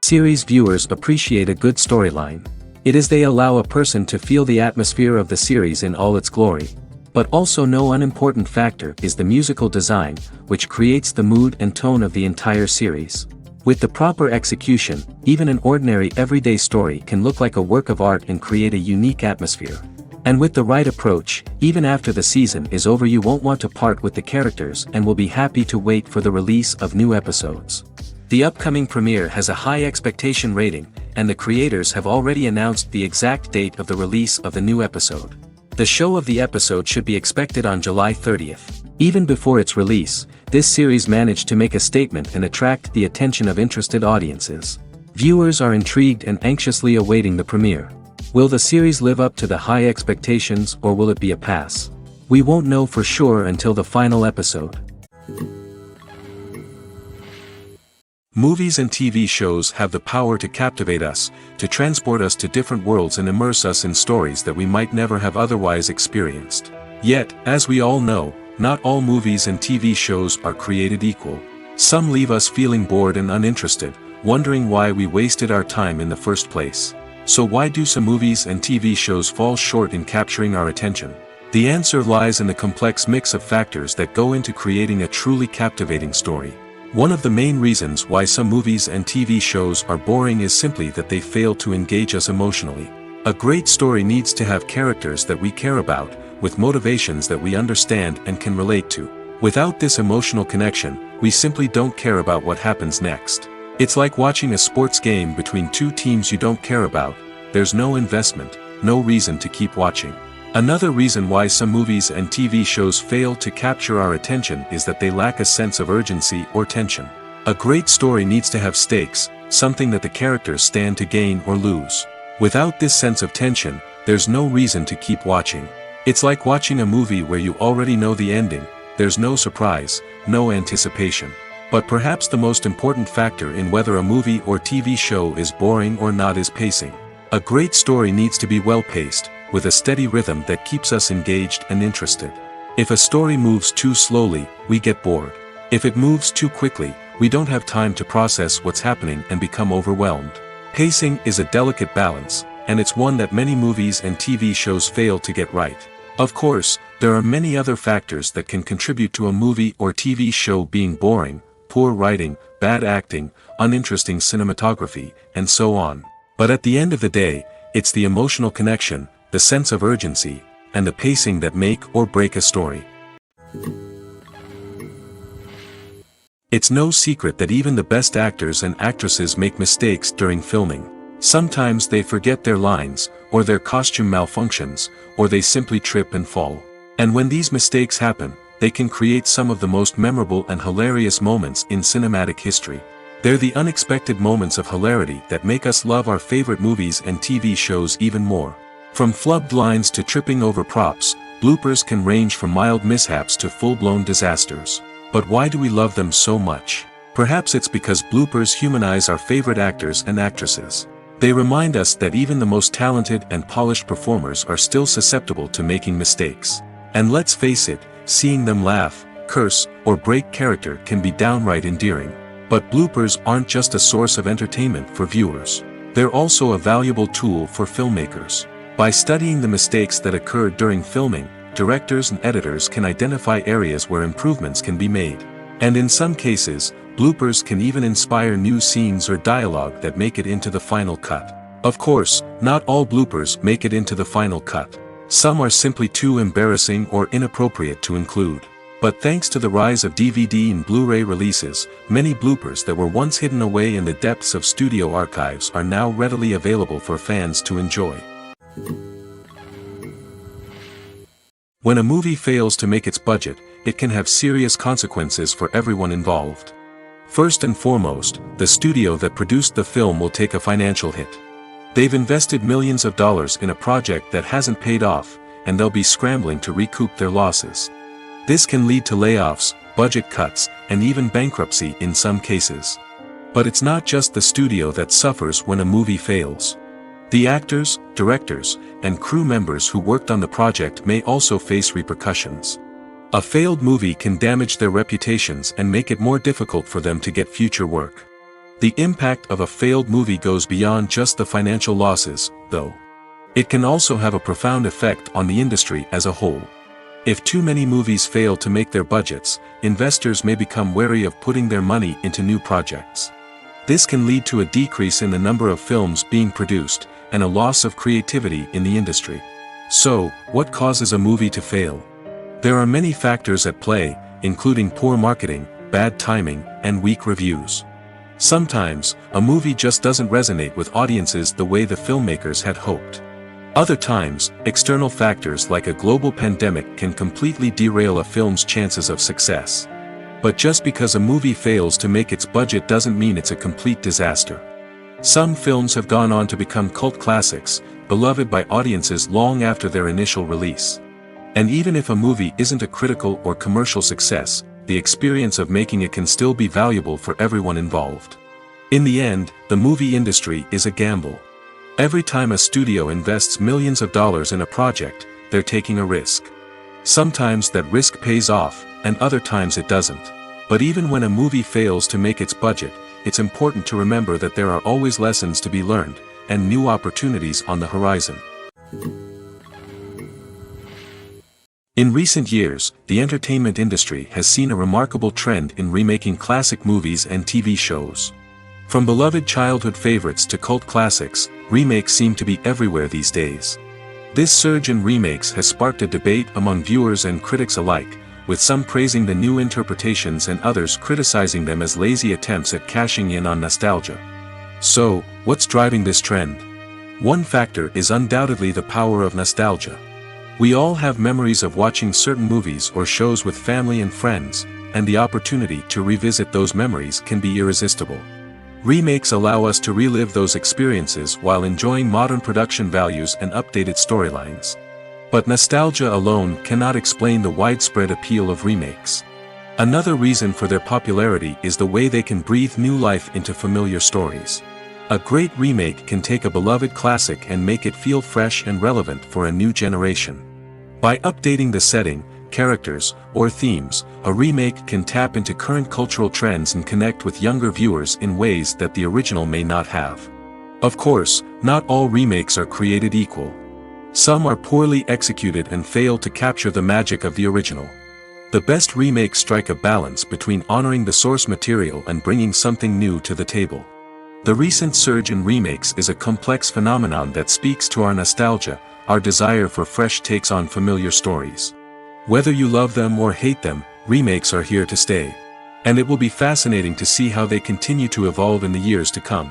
Series viewers appreciate a good storyline. It is they allow a person to feel the atmosphere of the series in all its glory. But also no unimportant factor is the musical design, which creates the mood and tone of the entire series. With the proper execution, even an ordinary everyday story can look like a work of art and create a unique atmosphere. And with the right approach, even after the season is over you won't want to part with the characters and will be happy to wait for the release of new episodes. The upcoming premiere has a high expectation rating, and the creators have already announced the exact date of the release of the new episode. The show of the episode should be expected on July 30th. Even before its release, this series managed to make a statement and attract the attention of interested audiences. Viewers are intrigued and anxiously awaiting the premiere. Will the series live up to the high expectations or will it be a pass? We won't know for sure until the final episode. Movies and TV shows have the power to captivate us, to transport us to different worlds and immerse us in stories that we might never have otherwise experienced. Yet, as we all know, not all movies and TV shows are created equal. Some leave us feeling bored and uninterested, wondering why we wasted our time in the first place. So why do some movies and TV shows fall short in capturing our attention? The answer lies in the complex mix of factors that go into creating a truly captivating story. One of the main reasons why some movies and TV shows are boring is simply that they fail to engage us emotionally. A great story needs to have characters that we care about, with motivations that we understand and can relate to. Without this emotional connection, we simply don't care about what happens next. It's like watching a sports game between two teams you don't care about. There's no investment, no reason to keep watching. Another reason why some movies and TV shows fail to capture our attention is that they lack a sense of urgency or tension. A great story needs to have stakes, something that the characters stand to gain or lose. Without this sense of tension, there's no reason to keep watching. It's like watching a movie where you already know the ending, there's no surprise, no anticipation. But perhaps the most important factor in whether a movie or TV show is boring or not is pacing. A great story needs to be well-paced, with a steady rhythm that keeps us engaged and interested. If a story moves too slowly, we get bored. If it moves too quickly, we don't have time to process what's happening and become overwhelmed. Pacing is a delicate balance, and it's one that many movies and TV shows fail to get right. Of course, there are many other factors that can contribute to a movie or TV show being boring: poor writing, bad acting, uninteresting cinematography, and so on. But at the end of the day, it's the emotional connection, the sense of urgency, and the pacing that make or break a story. It's no secret that even the best actors and actresses make mistakes during filming. Sometimes they forget their lines, or their costume malfunctions, or they simply trip and fall. And when these mistakes happen, they can create some of the most memorable and hilarious moments in cinematic history. They're the unexpected moments of hilarity that make us love our favorite movies and TV shows even more. From flubbed lines to tripping over props, bloopers can range from mild mishaps to full-blown disasters. But why do we love them so much? Perhaps it's because bloopers humanize our favorite actors and actresses. They remind us that even the most talented and polished performers are still susceptible to making mistakes. And let's face it, seeing them laugh, curse, or break character can be downright endearing. But bloopers aren't just a source of entertainment for viewers. They're also a valuable tool for filmmakers. By studying the mistakes that occurred during filming, directors and editors can identify areas where improvements can be made. And in some cases, bloopers can even inspire new scenes or dialogue that make it into the final cut. Of course, not all bloopers make it into the final cut. Some are simply too embarrassing or inappropriate to include. But thanks to the rise of DVD and Blu-ray releases, many bloopers that were once hidden away in the depths of studio archives are now readily available for fans to enjoy. When a movie fails to make its budget, it can have serious consequences for everyone involved. First and foremost, the studio that produced the film will take a financial hit. They've invested millions of dollars in a project that hasn't paid off, and they'll be scrambling to recoup their losses. This can lead to layoffs, budget cuts, and even bankruptcy in some cases. But it's not just the studio that suffers when a movie fails. The actors, directors, and crew members who worked on the project may also face repercussions. A failed movie can damage their reputations and make it more difficult for them to get future work. The impact of a failed movie goes beyond just the financial losses, though. It can also have a profound effect on the industry as a whole. If too many movies fail to make their budgets, investors may become wary of putting their money into new projects. This can lead to a decrease in the number of films being produced, and a loss of creativity in the industry. So, what causes a movie to fail? There are many factors at play, including poor marketing, bad timing, and weak reviews. Sometimes, a movie just doesn't resonate with audiences the way the filmmakers had hoped. Other times, external factors like a global pandemic can completely derail a film's chances of success. But just because a movie fails to make its budget doesn't mean it's a complete disaster. Some films have gone on to become cult classics, beloved by audiences long after their initial release. And even if a movie isn't a critical or commercial success, the experience of making it can still be valuable for everyone involved. In the end, the movie industry is a gamble. Every time a studio invests millions of dollars in a project, they're taking a risk. Sometimes that risk pays off, and other times it doesn't. But even when a movie fails to make its budget, it's important to remember that there are always lessons to be learned, and new opportunities on the horizon. In recent years, the entertainment industry has seen a remarkable trend in remaking classic movies and TV shows. From beloved childhood favorites to cult classics, remakes seem to be everywhere these days. This surge in remakes has sparked a debate among viewers and critics alike, with some praising the new interpretations and others criticizing them as lazy attempts at cashing in on nostalgia. So, what's driving this trend? One factor is undoubtedly the power of nostalgia. We all have memories of watching certain movies or shows with family and friends, and the opportunity to revisit those memories can be irresistible. Remakes allow us to relive those experiences while enjoying modern production values and updated storylines. But nostalgia alone cannot explain the widespread appeal of remakes. Another reason for their popularity is the way they can breathe new life into familiar stories. A great remake can take a beloved classic and make it feel fresh and relevant for a new generation. By updating the setting, characters, or themes, a remake can tap into current cultural trends and connect with younger viewers in ways that the original may not have. Of course, not all remakes are created equal. Some are poorly executed and fail to capture the magic of the original. The best remakes strike a balance between honoring the source material and bringing something new to the table. The recent surge in remakes is a complex phenomenon that speaks to our nostalgia, our desire for fresh takes on familiar stories. Whether you love them or hate them, remakes are here to stay. And it will be fascinating to see how they continue to evolve in the years to come.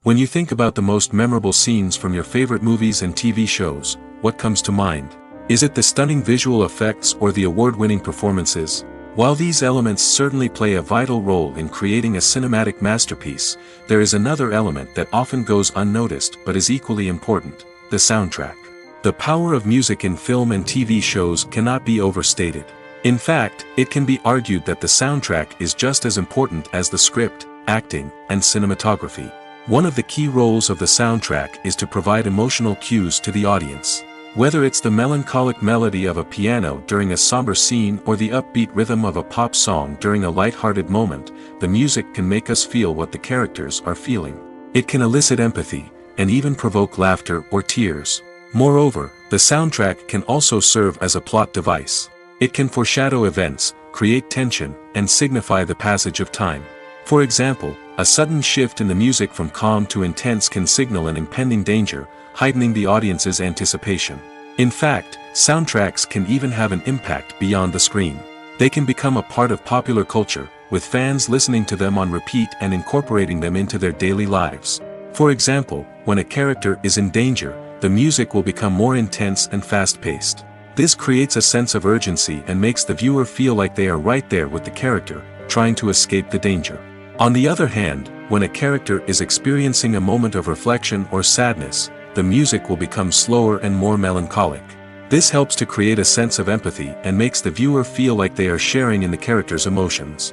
When you think about the most memorable scenes from your favorite movies and TV shows, what comes to mind? Is it the stunning visual effects or the award-winning performances? While these elements certainly play a vital role in creating a cinematic masterpiece, there is another element that often goes unnoticed but is equally important: the soundtrack. The power of music in film and TV shows cannot be overstated. In fact, it can be argued that the soundtrack is just as important as the script, acting, and cinematography. One of the key roles of the soundtrack is to provide emotional cues to the audience. Whether it's the melancholic melody of a piano during a somber scene or the upbeat rhythm of a pop song during a light-hearted moment, the music can make us feel what the characters are feeling. It can elicit empathy, and even provoke laughter or tears. Moreover, the soundtrack can also serve as a plot device. It can foreshadow events, create tension, and signify the passage of time. For example, a sudden shift in the music from calm to intense can signal an impending danger, heightening the audience's anticipation. In fact, soundtracks can even have an impact beyond the screen. They can become a part of popular culture, with fans listening to them on repeat and incorporating them into their daily lives. For example, when a character is in danger, the music will become more intense and fast-paced. This creates a sense of urgency and makes the viewer feel like they are right there with the character, trying to escape the danger. On the other hand, when a character is experiencing a moment of reflection or sadness, the music will become slower and more melancholic. This helps to create a sense of empathy and makes the viewer feel like they are sharing in the character's emotions.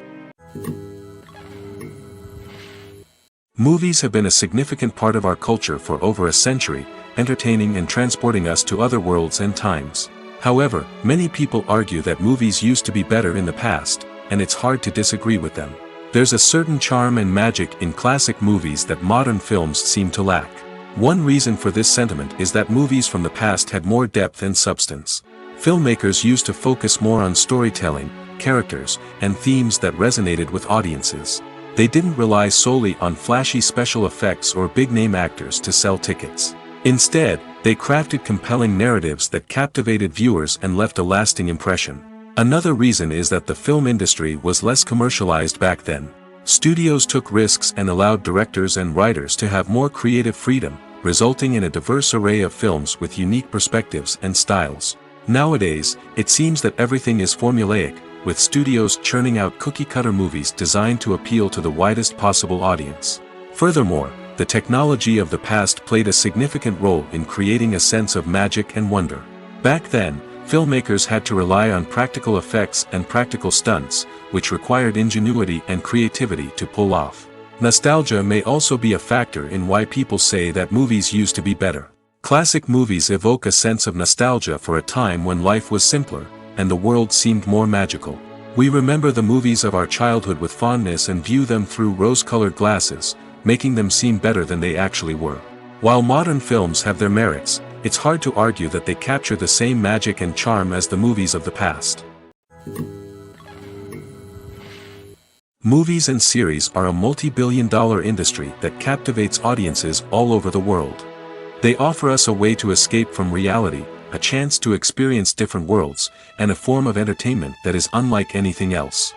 Movies have been a significant part of our culture for over a century, entertaining and transporting us to other worlds and times. However, many people argue that movies used to be better in the past, and it's hard to disagree with them. There's a certain charm and magic in classic movies that modern films seem to lack. One reason for this sentiment is that movies from the past had more depth and substance. Filmmakers used to focus more on storytelling, characters, and themes that resonated with audiences. They didn't rely solely on flashy special effects or big-name actors to sell tickets. Instead, they crafted compelling narratives that captivated viewers and left a lasting impression. Another reason is that the film industry was less commercialized back then. Studios took risks and allowed directors and writers to have more creative freedom, resulting in a diverse array of films with unique perspectives and styles. Nowadays, it seems that everything is formulaic, with studios churning out cookie-cutter movies designed to appeal to the widest possible audience. Furthermore, the technology of the past played a significant role in creating a sense of magic and wonder. Back then, filmmakers had to rely on practical effects and practical stunts, which required ingenuity and creativity to pull off. Nostalgia may also be a factor in why people say that movies used to be better. Classic movies evoke a sense of nostalgia for a time when life was simpler, and the world seemed more magical. We remember the movies of our childhood with fondness and view them through rose-colored glasses, making them seem better than they actually were. While modern films have their merits, it's hard to argue that they capture the same magic and charm as the movies of the past. Movies and series are a multi-billion-dollar industry that captivates audiences all over the world. They offer us a way to escape from reality, a chance to experience different worlds, and a form of entertainment that is unlike anything else.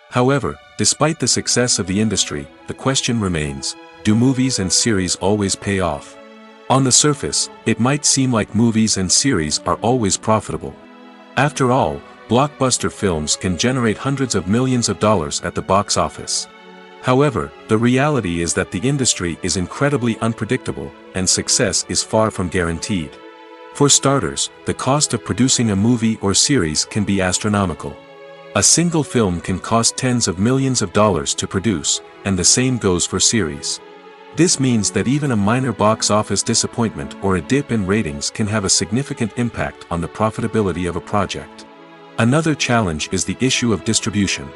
However, despite the success of the industry, the question remains, do movies and series always pay off? On the surface, it might seem like movies and series are always profitable. After all, blockbuster films can generate hundreds of millions of dollars at the box office. However, the reality is that the industry is incredibly unpredictable, and success is far from guaranteed. For starters, the cost of producing a movie or series can be astronomical. A single film can cost tens of millions of dollars to produce, and the same goes for series. This means that even a minor box office disappointment or a dip in ratings can have a significant impact on the profitability of a project. Another challenge is the issue of distribution.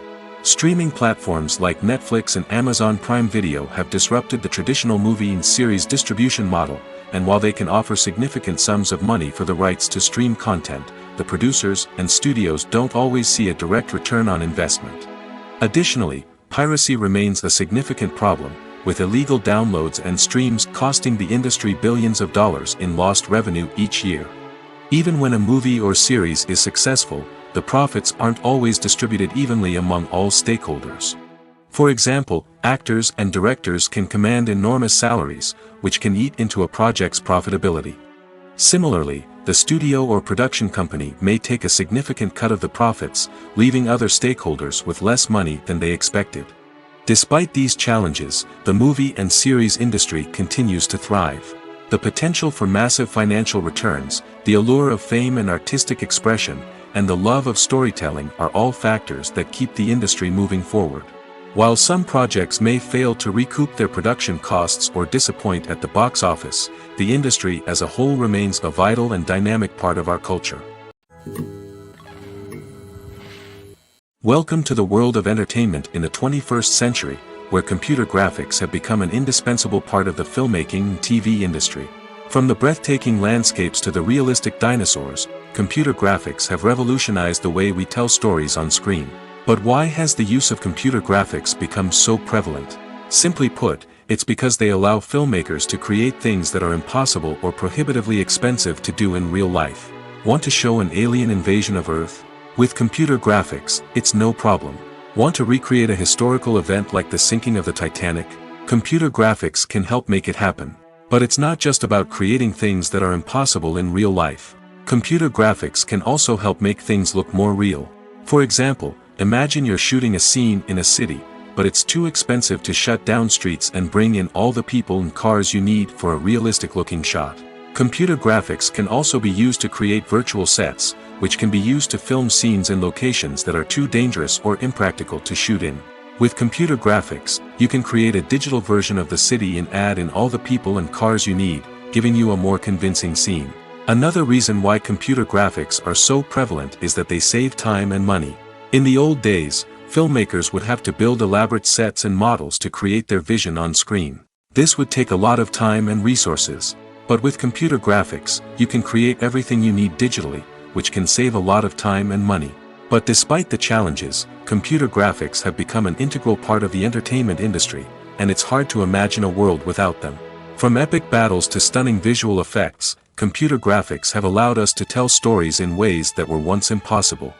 Streaming platforms like Netflix and Amazon Prime Video have disrupted the traditional movie and series distribution model, and while they can offer significant sums of money for the rights to stream content, the producers and studios don't always see a direct return on investment. Additionally, piracy remains a significant problem, with illegal downloads and streams costing the industry billions of dollars in lost revenue each year. Even when a movie or series is successful, the profits aren't always distributed evenly among all stakeholders. For example, actors and directors can command enormous salaries, which can eat into a project's profitability. Similarly, the studio or production company may take a significant cut of the profits, leaving other stakeholders with less money than they expected. Despite these challenges, the movie and series industry continues to thrive. The potential for massive financial returns, the allure of fame and artistic expression, and the love of storytelling are all factors that keep the industry moving forward. While some projects may fail to recoup their production costs or disappoint at the box office, the industry as a whole remains a vital and dynamic part of our culture. Welcome to the world of entertainment in the 21st century, where computer graphics have become an indispensable part of the filmmaking and TV industry. From the breathtaking landscapes to the realistic dinosaurs, computer graphics have revolutionized the way we tell stories on screen. But why has the use of computer graphics become so prevalent? Simply put, it's because they allow filmmakers to create things that are impossible or prohibitively expensive to do in real life. Want to show an alien invasion of Earth? With computer graphics, it's no problem. Want to recreate a historical event like the sinking of the Titanic? Computer graphics can help make it happen. But it's not just about creating things that are impossible in real life. Computer graphics can also help make things look more real. For example, imagine you're shooting a scene in a city, but it's too expensive to shut down streets and bring in all the people and cars you need for a realistic-looking shot. Computer graphics can also be used to create virtual sets, which can be used to film scenes in locations that are too dangerous or impractical to shoot in. With computer graphics, you can create a digital version of the city and add in all the people and cars you need, giving you a more convincing scene. Another reason why computer graphics are so prevalent is that they save time and money. In the old days, filmmakers would have to build elaborate sets and models to create their vision on screen. This would take a lot of time and resources. But with computer graphics, you can create everything you need digitally, which can save a lot of time and money. But despite the challenges, computer graphics have become an integral part of the entertainment industry, and it's hard to imagine a world without them. From epic battles to stunning visual effects, computer graphics have allowed us to tell stories in ways that were once impossible.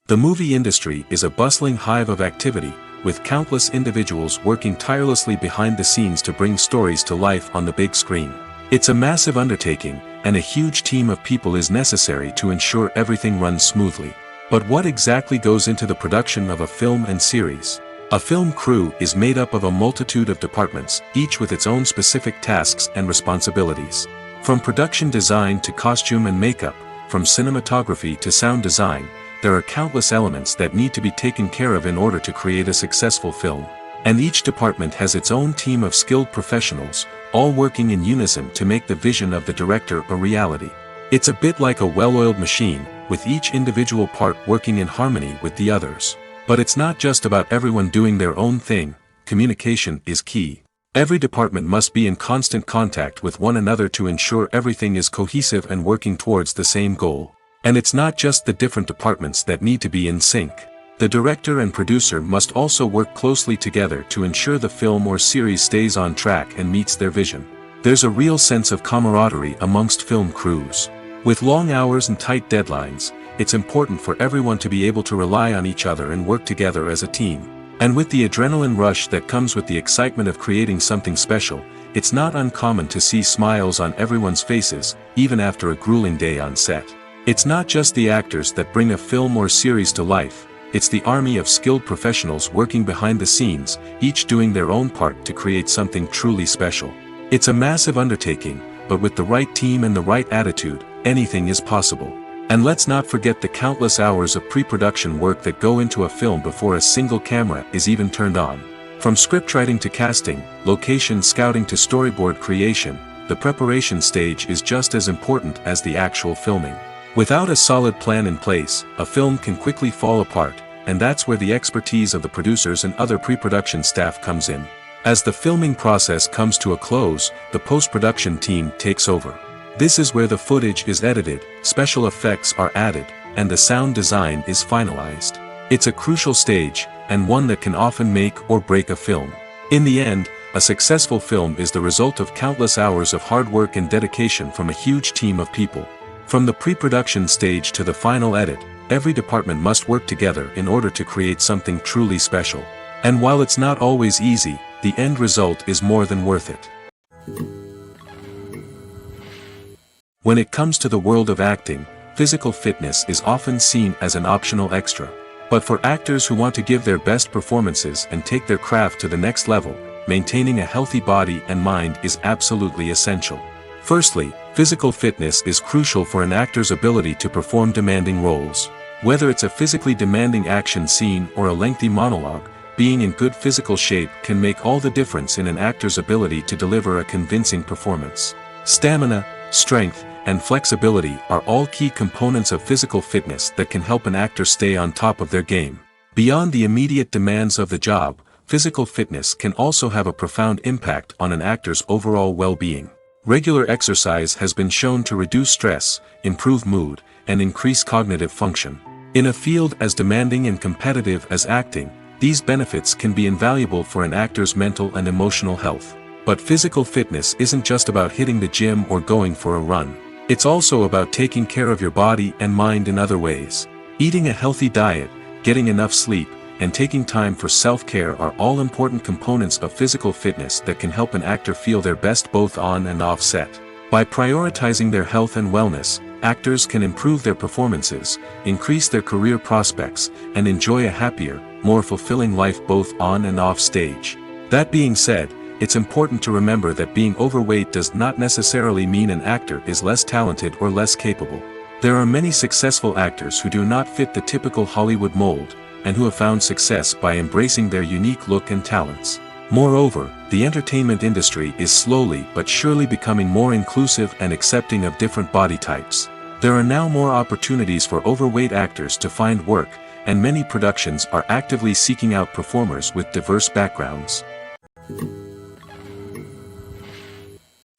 The movie industry is a bustling hive of activity, with countless individuals working tirelessly behind the scenes to bring stories to life on the big screen. It's a massive undertaking, and a huge team of people is necessary to ensure everything runs smoothly. But what exactly goes into the production of a film and series? A film crew is made up of a multitude of departments, each with its own specific tasks and responsibilities. From production design to costume and makeup, from cinematography to sound design, there are countless elements that need to be taken care of in order to create a successful film. And each department has its own team of skilled professionals, all working in unison to make the vision of the director a reality. It's a bit like a well-oiled machine, with each individual part working in harmony with the others. But it's not just about everyone doing their own thing. Communication is key. Every department must be in constant contact with one another to ensure everything is cohesive and working towards the same goal. And it's not just the different departments that need to be in sync. The director and producer must also work closely together to ensure the film or series stays on track and meets their vision. There's a real sense of camaraderie amongst film crews. With long hours and tight deadlines, it's important for everyone to be able to rely on each other and work together as a team. And with the adrenaline rush that comes with the excitement of creating something special, it's not uncommon to see smiles on everyone's faces, even after a grueling day on set. It's not just the actors that bring a film or series to life, it's the army of skilled professionals working behind the scenes, each doing their own part to create something truly special. It's a massive undertaking, but with the right team and the right attitude, anything is possible. And let's not forget the countless hours of pre-production work that go into a film before a single camera is even turned on. From scriptwriting to casting, location scouting to storyboard creation, the preparation stage is just as important as the actual filming. Without a solid plan in place, a film can quickly fall apart, and that's where the expertise of the producers and other pre-production staff comes in. As the filming process comes to a close, the post-production team takes over. This is where the footage is edited, special effects are added, and the sound design is finalized. It's a crucial stage, and one that can often make or break a film. In the end, a successful film is the result of countless hours of hard work and dedication from a huge team of people. From the pre-production stage to the final edit, every department must work together in order to create something truly special. And while it's not always easy, the end result is more than worth it. When it comes to the world of acting, physical fitness is often seen as an optional extra. But for actors who want to give their best performances and take their craft to the next level, maintaining a healthy body and mind is absolutely essential. Firstly, physical fitness is crucial for an actor's ability to perform demanding roles. Whether it's a physically demanding action scene or a lengthy monologue, being in good physical shape can make all the difference in an actor's ability to deliver a convincing performance. Stamina, strength, and flexibility are all key components of physical fitness that can help an actor stay on top of their game. Beyond the immediate demands of the job, physical fitness can also have a profound impact on an actor's overall well-being. Regular exercise has been shown to reduce stress, improve mood, and increase cognitive function. In a field as demanding and competitive as acting, these benefits can be invaluable for an actor's mental and emotional health. But physical fitness isn't just about hitting the gym or going for a run. It's also about taking care of your body and mind in other ways. Eating a healthy diet, getting enough sleep, and taking time for self-care are all important components of physical fitness that can help an actor feel their best both on and off set. By prioritizing their health and wellness, actors can improve their performances, increase their career prospects, and enjoy a happier, more fulfilling life both on and off stage. That being said, it's important to remember that being overweight does not necessarily mean an actor is less talented or less capable. There are many successful actors who do not fit the typical Hollywood mold, and who have found success by embracing their unique look and talents. Moreover, the entertainment industry is slowly but surely becoming more inclusive and accepting of different body types. There are now more opportunities for overweight actors to find work, and many productions are actively seeking out performers with diverse backgrounds.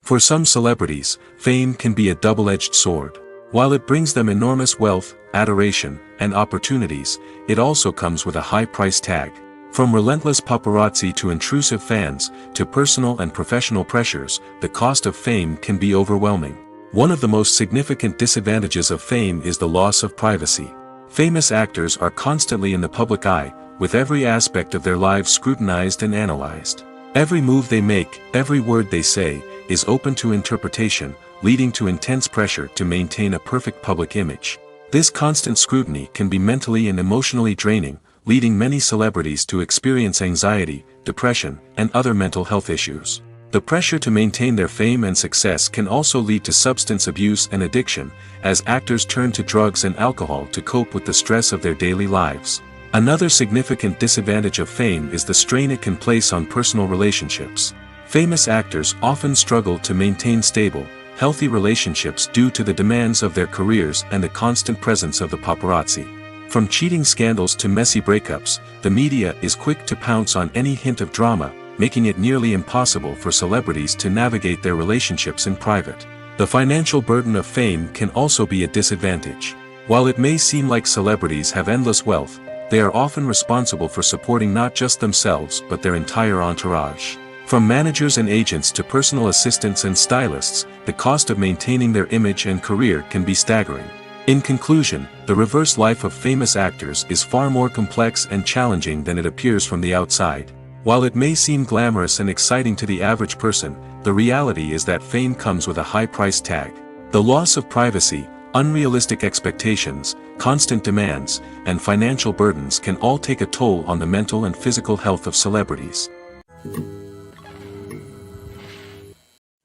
For some celebrities, fame can be a double-edged sword. While it brings them enormous wealth, adoration, and opportunities, it also comes with a high price tag. From relentless paparazzi to intrusive fans, to personal and professional pressures, the cost of fame can be overwhelming. One of the most significant disadvantages of fame is the loss of privacy. Famous actors are constantly in the public eye, with every aspect of their lives scrutinized and analyzed. Every move they make, every word they say, is open to interpretation, leading to intense pressure to maintain a perfect public image. This constant scrutiny can be mentally and emotionally draining, leading many celebrities to experience anxiety, depression, and other mental health issues. The pressure to maintain their fame and success can also lead to substance abuse and addiction, as actors turn to drugs and alcohol to cope with the stress of their daily lives. Another significant disadvantage of fame is the strain it can place on personal relationships. Famous actors often struggle to maintain stable, healthy relationships due to the demands of their careers and the constant presence of the paparazzi. From cheating scandals to messy breakups, the media is quick to pounce on any hint of drama, making it nearly impossible for celebrities to navigate their relationships in private. The financial burden of fame can also be a disadvantage. While it may seem like celebrities have endless wealth, they are often responsible for supporting not just themselves but their entire entourage. From managers and agents to personal assistants and stylists, the cost of maintaining their image and career can be staggering. In conclusion, the reverse life of famous actors is far more complex and challenging than it appears from the outside. While it may seem glamorous and exciting to the average person, the reality is that fame comes with a high price tag. The loss of privacy, unrealistic expectations, constant demands, and financial burdens can all take a toll on the mental and physical health of celebrities.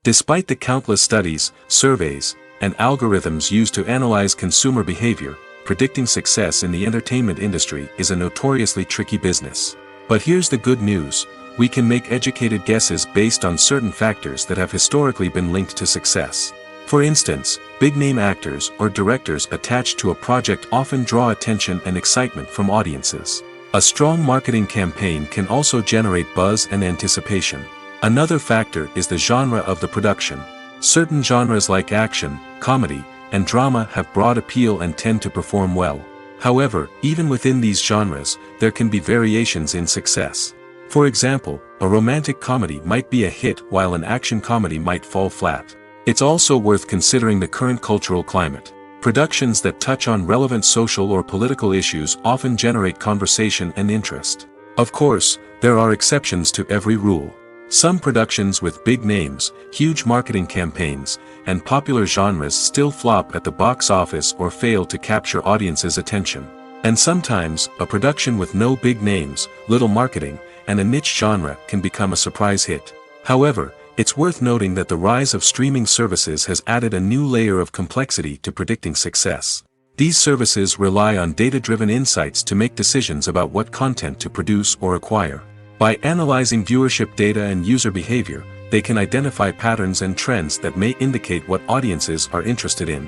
Despite the countless studies, surveys, and algorithms used to analyze consumer behavior, predicting success in the entertainment industry is a notoriously tricky business. But here's the good news: we can make educated guesses based on certain factors that have historically been linked to success. For instance, big-name actors or directors attached to a project often draw attention and excitement from audiences. A strong marketing campaign can also generate buzz and anticipation. Another factor is the genre of the production. Certain genres like action, comedy, and drama have broad appeal and tend to perform well. However, even within these genres, there can be variations in success. For example, a romantic comedy might be a hit while an action comedy might fall flat. It's also worth considering the current cultural climate. Productions that touch on relevant social or political issues often generate conversation and interest. Of course, there are exceptions to every rule. Some productions with big names, huge marketing campaigns, and popular genres still flop at the box office or fail to capture audiences' attention. And sometimes, a production with no big names, little marketing, and a niche genre can become a surprise hit. However, it's worth noting that the rise of streaming services has added a new layer of complexity to predicting success. These services rely on data-driven insights to make decisions about what content to produce or acquire. By analyzing viewership data and user behavior, they can identify patterns and trends that may indicate what audiences are interested in.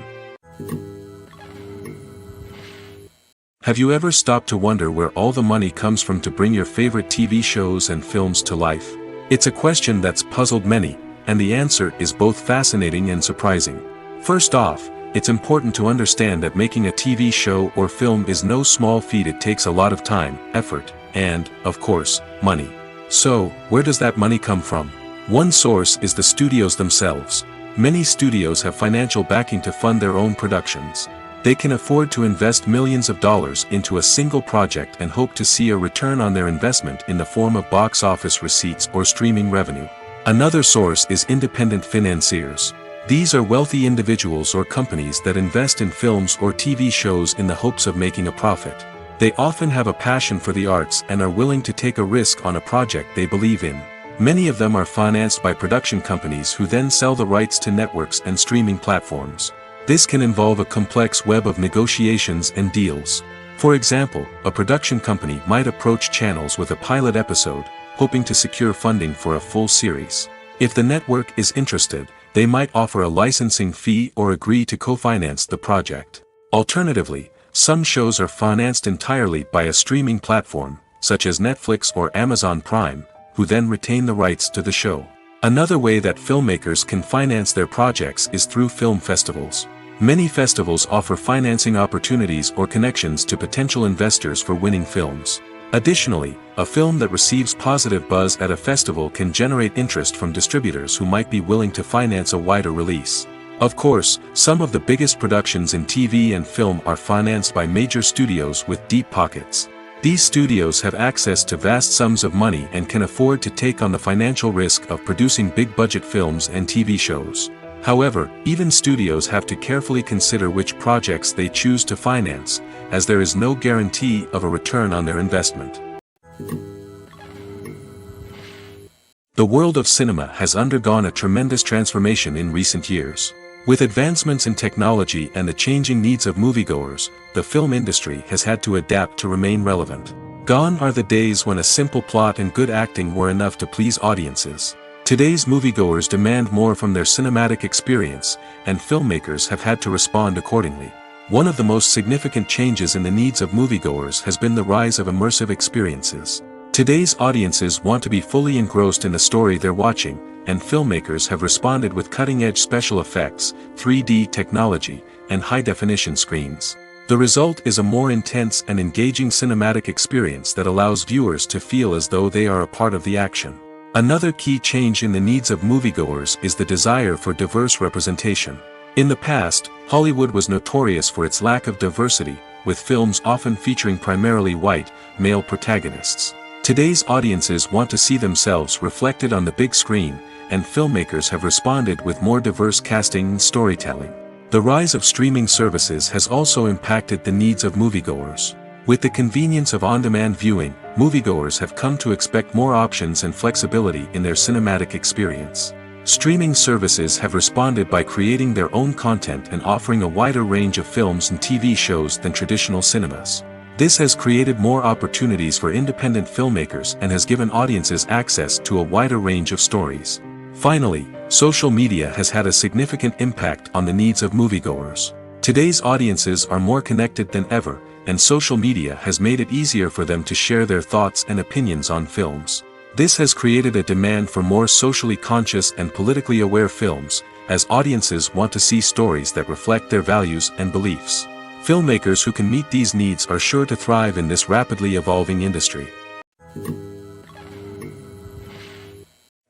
Have you ever stopped to wonder where all the money comes from to bring your favorite TV shows and films to life? It's a question that's puzzled many, and the answer is both fascinating and surprising. First off, it's important to understand that making a TV show or film is no small feat. It takes a lot of time, effort, and, of course, money. So, where does that money come from? One source is the studios themselves. Many studios have financial backing to fund their own productions. They can afford to invest millions of dollars into a single project and hope to see a return on their investment in the form of box office receipts or streaming revenue. Another source is independent financiers. These are wealthy individuals or companies that invest in films or TV shows in the hopes of making a profit. They often have a passion for the arts and are willing to take a risk on a project they believe in. Many of them are financed by production companies who then sell the rights to networks and streaming platforms. This can involve a complex web of negotiations and deals. For example, a production company might approach channels with a pilot episode, hoping to secure funding for a full series. If the network is interested, they might offer a licensing fee or agree to co-finance the project. Alternatively, some shows are financed entirely by a streaming platform, such as Netflix or Amazon Prime, who then retain the rights to the show. Another way that filmmakers can finance their projects is through film festivals. Many festivals offer financing opportunities or connections to potential investors for winning films. Additionally, a film that receives positive buzz at a festival can generate interest from distributors who might be willing to finance a wider release. Of course, some of the biggest productions in TV and film are financed by major studios with deep pockets. These studios have access to vast sums of money and can afford to take on the financial risk of producing big-budget films and TV shows. However, even studios have to carefully consider which projects they choose to finance, as there is no guarantee of a return on their investment. The world of cinema has undergone a tremendous transformation in recent years. With advancements in technology and the changing needs of moviegoers, the film industry has had to adapt to remain relevant. Gone are the days when a simple plot and good acting were enough to please audiences. Today's moviegoers demand more from their cinematic experience, and filmmakers have had to respond accordingly. One of the most significant changes in the needs of moviegoers has been the rise of immersive experiences. Today's audiences want to be fully engrossed in the story they're watching, and filmmakers have responded with cutting-edge special effects, 3D technology, and high-definition screens. The result is a more intense and engaging cinematic experience that allows viewers to feel as though they are a part of the action. Another key change in the needs of moviegoers is the desire for diverse representation. In the past, Hollywood was notorious for its lack of diversity, with films often featuring primarily white, male protagonists. Today's audiences want to see themselves reflected on the big screen, and filmmakers have responded with more diverse casting and storytelling. The rise of streaming services has also impacted the needs of moviegoers. With the convenience of on-demand viewing, moviegoers have come to expect more options and flexibility in their cinematic experience. Streaming services have responded by creating their own content and offering a wider range of films and TV shows than traditional cinemas. This has created more opportunities for independent filmmakers and has given audiences access to a wider range of stories. Finally, social media has had a significant impact on the needs of moviegoers. Today's audiences are more connected than ever, and social media has made it easier for them to share their thoughts and opinions on films. This has created a demand for more socially conscious and politically aware films, as audiences want to see stories that reflect their values and beliefs. Filmmakers who can meet these needs are sure to thrive in this rapidly evolving industry.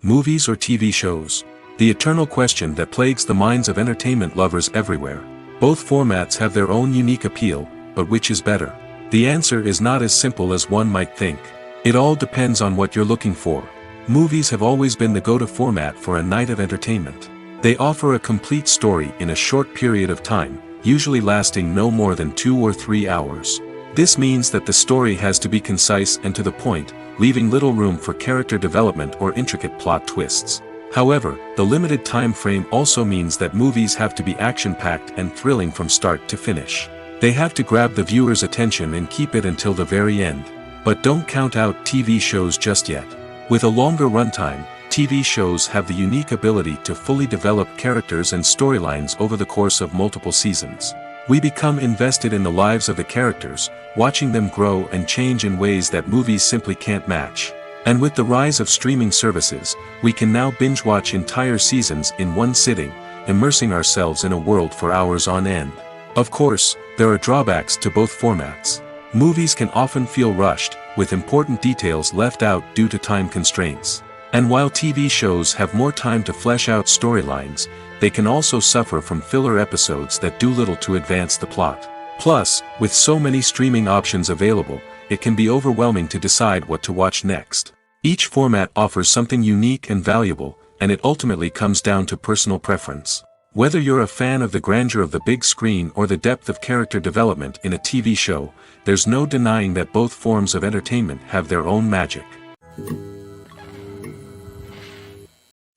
Movies or TV shows? The eternal question that plagues the minds of entertainment lovers everywhere. Both formats have their own unique appeal, but which is better? The answer is not as simple as one might think. It all depends on what you're looking for. Movies have always been the go-to format for a night of entertainment. They offer a complete story in a short period of time, usually lasting no more than 2 or 3 hours. This means that the story has to be concise and to the point, leaving little room for character development or intricate plot twists. However, the limited time frame also means that movies have to be action-packed and thrilling from start to finish. They have to grab the viewer's attention and keep it until the very end. But don't count out TV shows just yet. With a longer runtime, TV shows have the unique ability to fully develop characters and storylines over the course of multiple seasons. We become invested in the lives of the characters, watching them grow and change in ways that movies simply can't match. And with the rise of streaming services, we can now binge-watch entire seasons in one sitting, immersing ourselves in a world for hours on end. Of course, there are drawbacks to both formats. Movies can often feel rushed, with important details left out due to time constraints. And while TV shows have more time to flesh out storylines, they can also suffer from filler episodes that do little to advance the plot. Plus, with so many streaming options available, it can be overwhelming to decide what to watch next. Each format offers something unique and valuable, and it ultimately comes down to personal preference. Whether you're a fan of the grandeur of the big screen or the depth of character development in a TV show, there's no denying that both forms of entertainment have their own magic.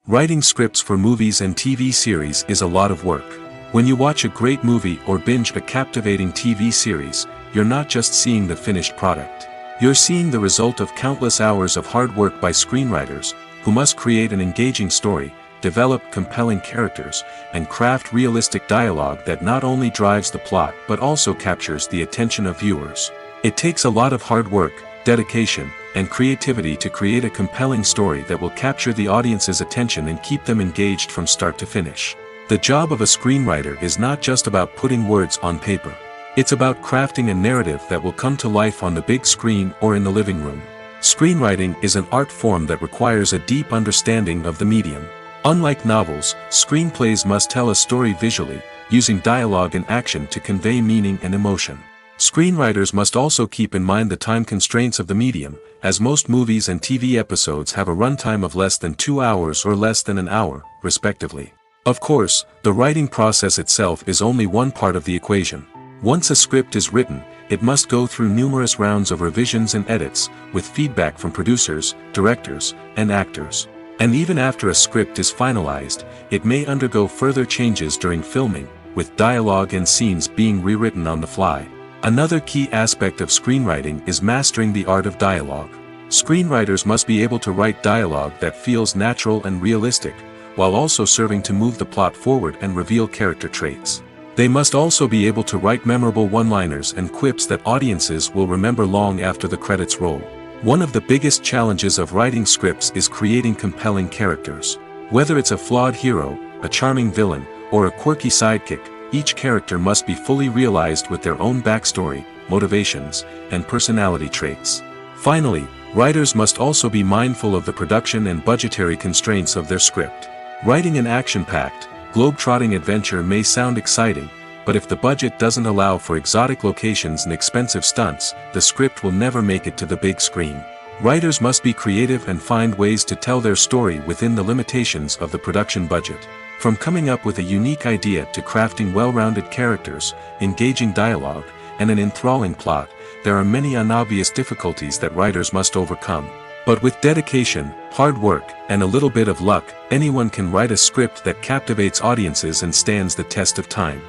Writing scripts for movies and TV series is a lot of work. When you watch a great movie or binge a captivating TV series, you're not just seeing the finished product. You're seeing the result of countless hours of hard work by screenwriters, who must create an engaging story, develop compelling characters, and craft realistic dialogue that not only drives the plot but also captures the attention of viewers. It takes a lot of hard work, dedication, and creativity to create a compelling story that will capture the audience's attention and keep them engaged from start to finish. The job of a screenwriter is not just about putting words on paper. It's about crafting a narrative that will come to life on the big screen or in the living room. Screenwriting is an art form that requires a deep understanding of the medium. Unlike novels, screenplays must tell a story visually, using dialogue and action to convey meaning and emotion. Screenwriters must also keep in mind the time constraints of the medium, as most movies and TV episodes have a runtime of less than 2 hours or less than an hour, respectively. Of course, the writing process itself is only one part of the equation. Once a script is written, it must go through numerous rounds of revisions and edits, with feedback from producers, directors, and actors. And even after a script is finalized, it may undergo further changes during filming, with dialogue and scenes being rewritten on the fly. Another key aspect of screenwriting is mastering the art of dialogue. Screenwriters must be able to write dialogue that feels natural and realistic, while also serving to move the plot forward and reveal character traits. They must also be able to write memorable one-liners and quips that audiences will remember long after the credits roll. One of the biggest challenges of writing scripts is creating compelling characters. Whether it's a flawed hero, a charming villain, or a quirky sidekick, each character must be fully realized with their own backstory, motivations, and personality traits. Finally, writers must also be mindful of the production and budgetary constraints of their script. Writing an action-packed, globe-trotting adventure may sound exciting, but if the budget doesn't allow for exotic locations and expensive stunts, the script will never make it to the big screen. Writers must be creative and find ways to tell their story within the limitations of the production budget. From coming up with a unique idea to crafting well-rounded characters, engaging dialogue, and an enthralling plot, there are many unobvious difficulties that writers must overcome. But with dedication, hard work, and a little bit of luck, anyone can write a script that captivates audiences and stands the test of time.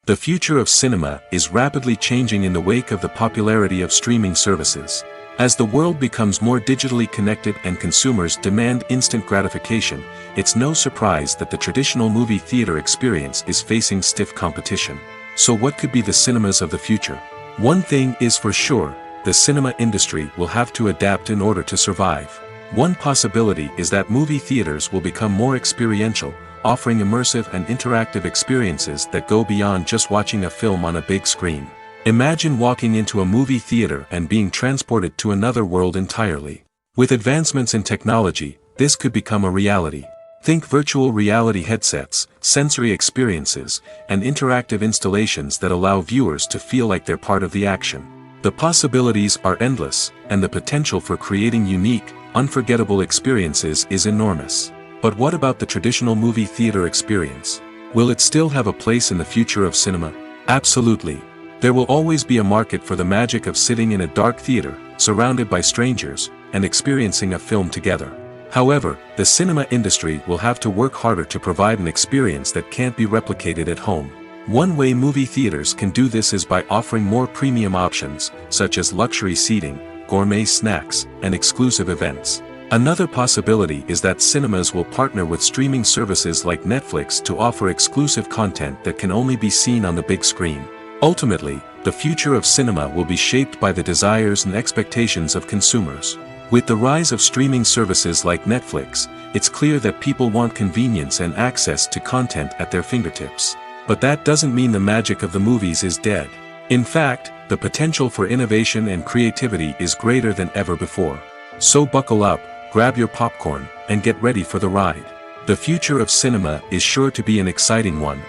The future of cinema is rapidly changing in the wake of the popularity of streaming services. As the world becomes more digitally connected and consumers demand instant gratification, it's no surprise that the traditional movie theater experience is facing stiff competition. So what could be the cinemas of the future? One thing is for sure, the cinema industry will have to adapt in order to survive. One possibility is that movie theaters will become more experiential, offering immersive and interactive experiences that go beyond just watching a film on a big screen. Imagine walking into a movie theater and being transported to another world entirely. With advancements in technology, this could become a reality. Think virtual reality headsets, sensory experiences, and interactive installations that allow viewers to feel like they're part of the action. The possibilities are endless, and the potential for creating unique, unforgettable experiences is enormous. But what about the traditional movie theater experience? Will it still have a place in the future of cinema? Absolutely. There will always be a market for the magic of sitting in a dark theater, surrounded by strangers, and experiencing a film together. However, the cinema industry will have to work harder to provide an experience that can't be replicated at home. One way movie theaters can do this is by offering more premium options, such as luxury seating, gourmet snacks, and exclusive events. Another possibility is that cinemas will partner with streaming services like Netflix to offer exclusive content that can only be seen on the big screen. Ultimately, the future of cinema will be shaped by the desires and expectations of consumers. With the rise of streaming services like Netflix, it's clear that people want convenience and access to content at their fingertips. But that doesn't mean the magic of the movies is dead. In fact, the potential for innovation and creativity is greater than ever before. So buckle up, grab your popcorn, and get ready for the ride. The future of cinema is sure to be an exciting one.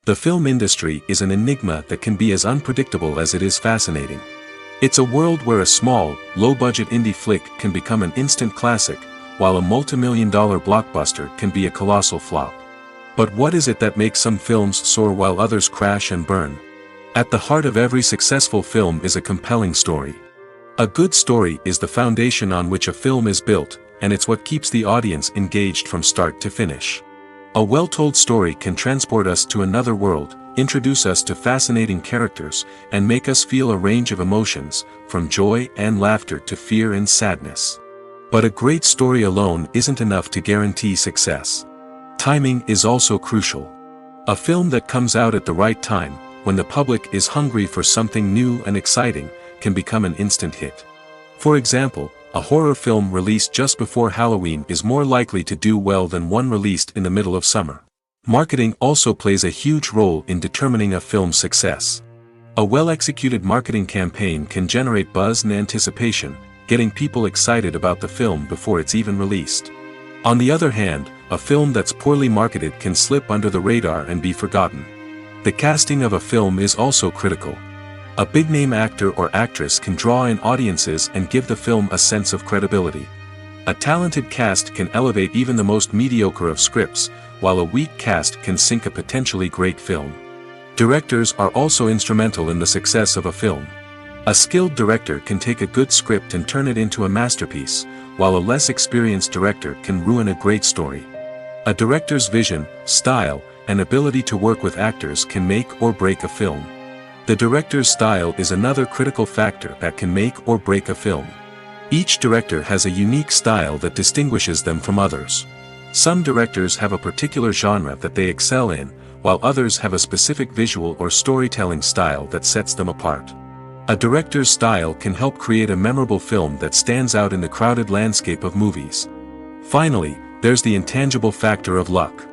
The film industry is an enigma that can be as unpredictable as it is fascinating. It's a world where a small, low-budget indie flick can become an instant classic, while a multi-million-dollar blockbuster can be a colossal flop. But what is it that makes some films soar while others crash and burn? At the heart of every successful film is a compelling story. A good story is the foundation on which a film is built, and it's what keeps the audience engaged from start to finish. A well-told story can transport us to another world, introduce us to fascinating characters, and make us feel a range of emotions, from joy and laughter to fear and sadness. But a great story alone isn't enough to guarantee success. Timing is also crucial. A film that comes out at the right time, when the public is hungry for something new and exciting, can become an instant hit. For example, a horror film released just before Halloween is more likely to do well than one released in the middle of summer. Marketing also plays a huge role in determining a film's success. A well-executed marketing campaign can generate buzz and anticipation, getting people excited about the film before it's even released. On the other hand, a film that's poorly marketed can slip under the radar and be forgotten. The casting of a film is also critical. A big-name actor or actress can draw in audiences and give the film a sense of credibility. A talented cast can elevate even the most mediocre of scripts, while a weak cast can sink a potentially great film. Directors are also instrumental in the success of a film. A skilled director can take a good script and turn it into a masterpiece, while a less experienced director can ruin a great story. A director's vision, style, and ability to work with actors can make or break a film. The director's style is another critical factor that can make or break a film. Each director has a unique style that distinguishes them from others. Some directors have a particular genre that they excel in, while others have a specific visual or storytelling style that sets them apart. A director's style can help create a memorable film that stands out in the crowded landscape of movies. Finally, there's the intangible factor of luck.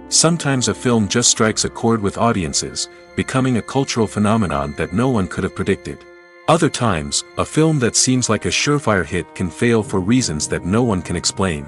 Sometimes a film just strikes a chord with audiences, becoming a cultural phenomenon that no one could have predicted. Other times, a film that seems like a surefire hit can fail for reasons that no one can explain.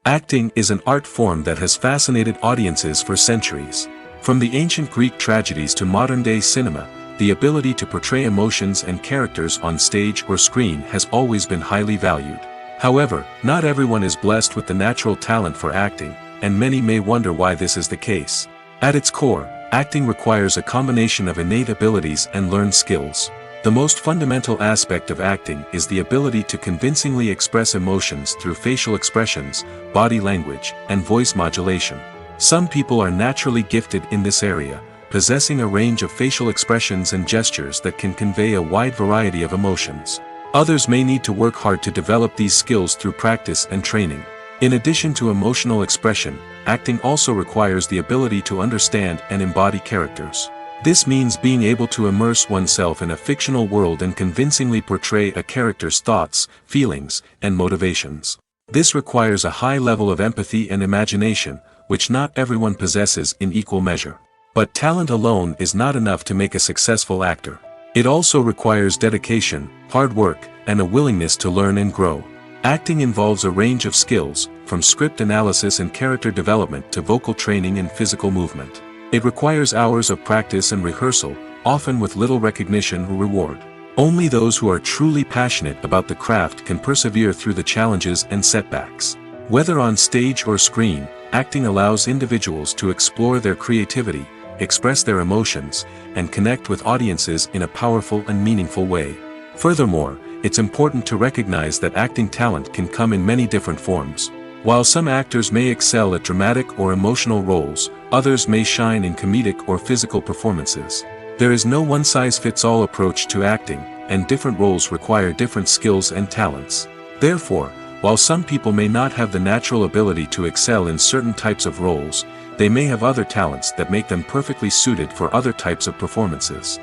Acting is an art form that has fascinated audiences for centuries. From the ancient Greek tragedies to modern-day cinema, the ability to portray emotions and characters on stage or screen has always been highly valued. However, not everyone is blessed with the natural talent for acting, and many may wonder why this is the case. At its core, acting requires a combination of innate abilities and learned skills. The most fundamental aspect of acting is the ability to convincingly express emotions through facial expressions, body language, and voice modulation. Some people are naturally gifted in this area, possessing a range of facial expressions and gestures that can convey a wide variety of emotions. Others may need to work hard to develop these skills through practice and training. In addition to emotional expression, acting also requires the ability to understand and embody characters. This means being able to immerse oneself in a fictional world and convincingly portray a character's thoughts, feelings, and motivations. This requires a high level of empathy and imagination, which not everyone possesses in equal measure. But talent alone is not enough to make a successful actor. It also requires dedication, hard work, and a willingness to learn and grow. Acting involves a range of skills, from script analysis and character development to vocal training and physical movement. It requires hours of practice and rehearsal, often with little recognition or reward. Only those who are truly passionate about the craft can persevere through the challenges and setbacks. Whether on stage or screen, acting allows individuals to explore their creativity, express their emotions, and connect with audiences in a powerful and meaningful way. Furthermore, it's important to recognize that acting talent can come in many different forms. While some actors may excel at dramatic or emotional roles, others may shine in comedic or physical performances. There is no one-size-fits-all approach to acting, and different roles require different skills and talents. Therefore, while some people may not have the natural ability to excel in certain types of roles, they may have other talents that make them perfectly suited for other types of performances.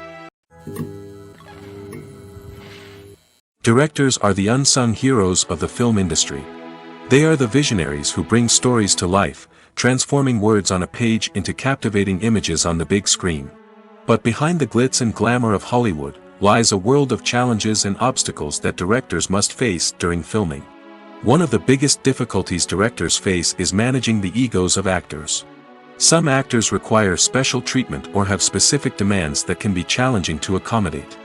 Directors are the unsung heroes of the film industry. They are the visionaries who bring stories to life, transforming words on a page into captivating images on the big screen. But behind the glitz and glamour of Hollywood, lies a world of challenges and obstacles that directors must face during filming. One of the biggest difficulties directors face is managing the egos of actors. Some actors require special treatment or have specific demands that can be challenging to accommodate.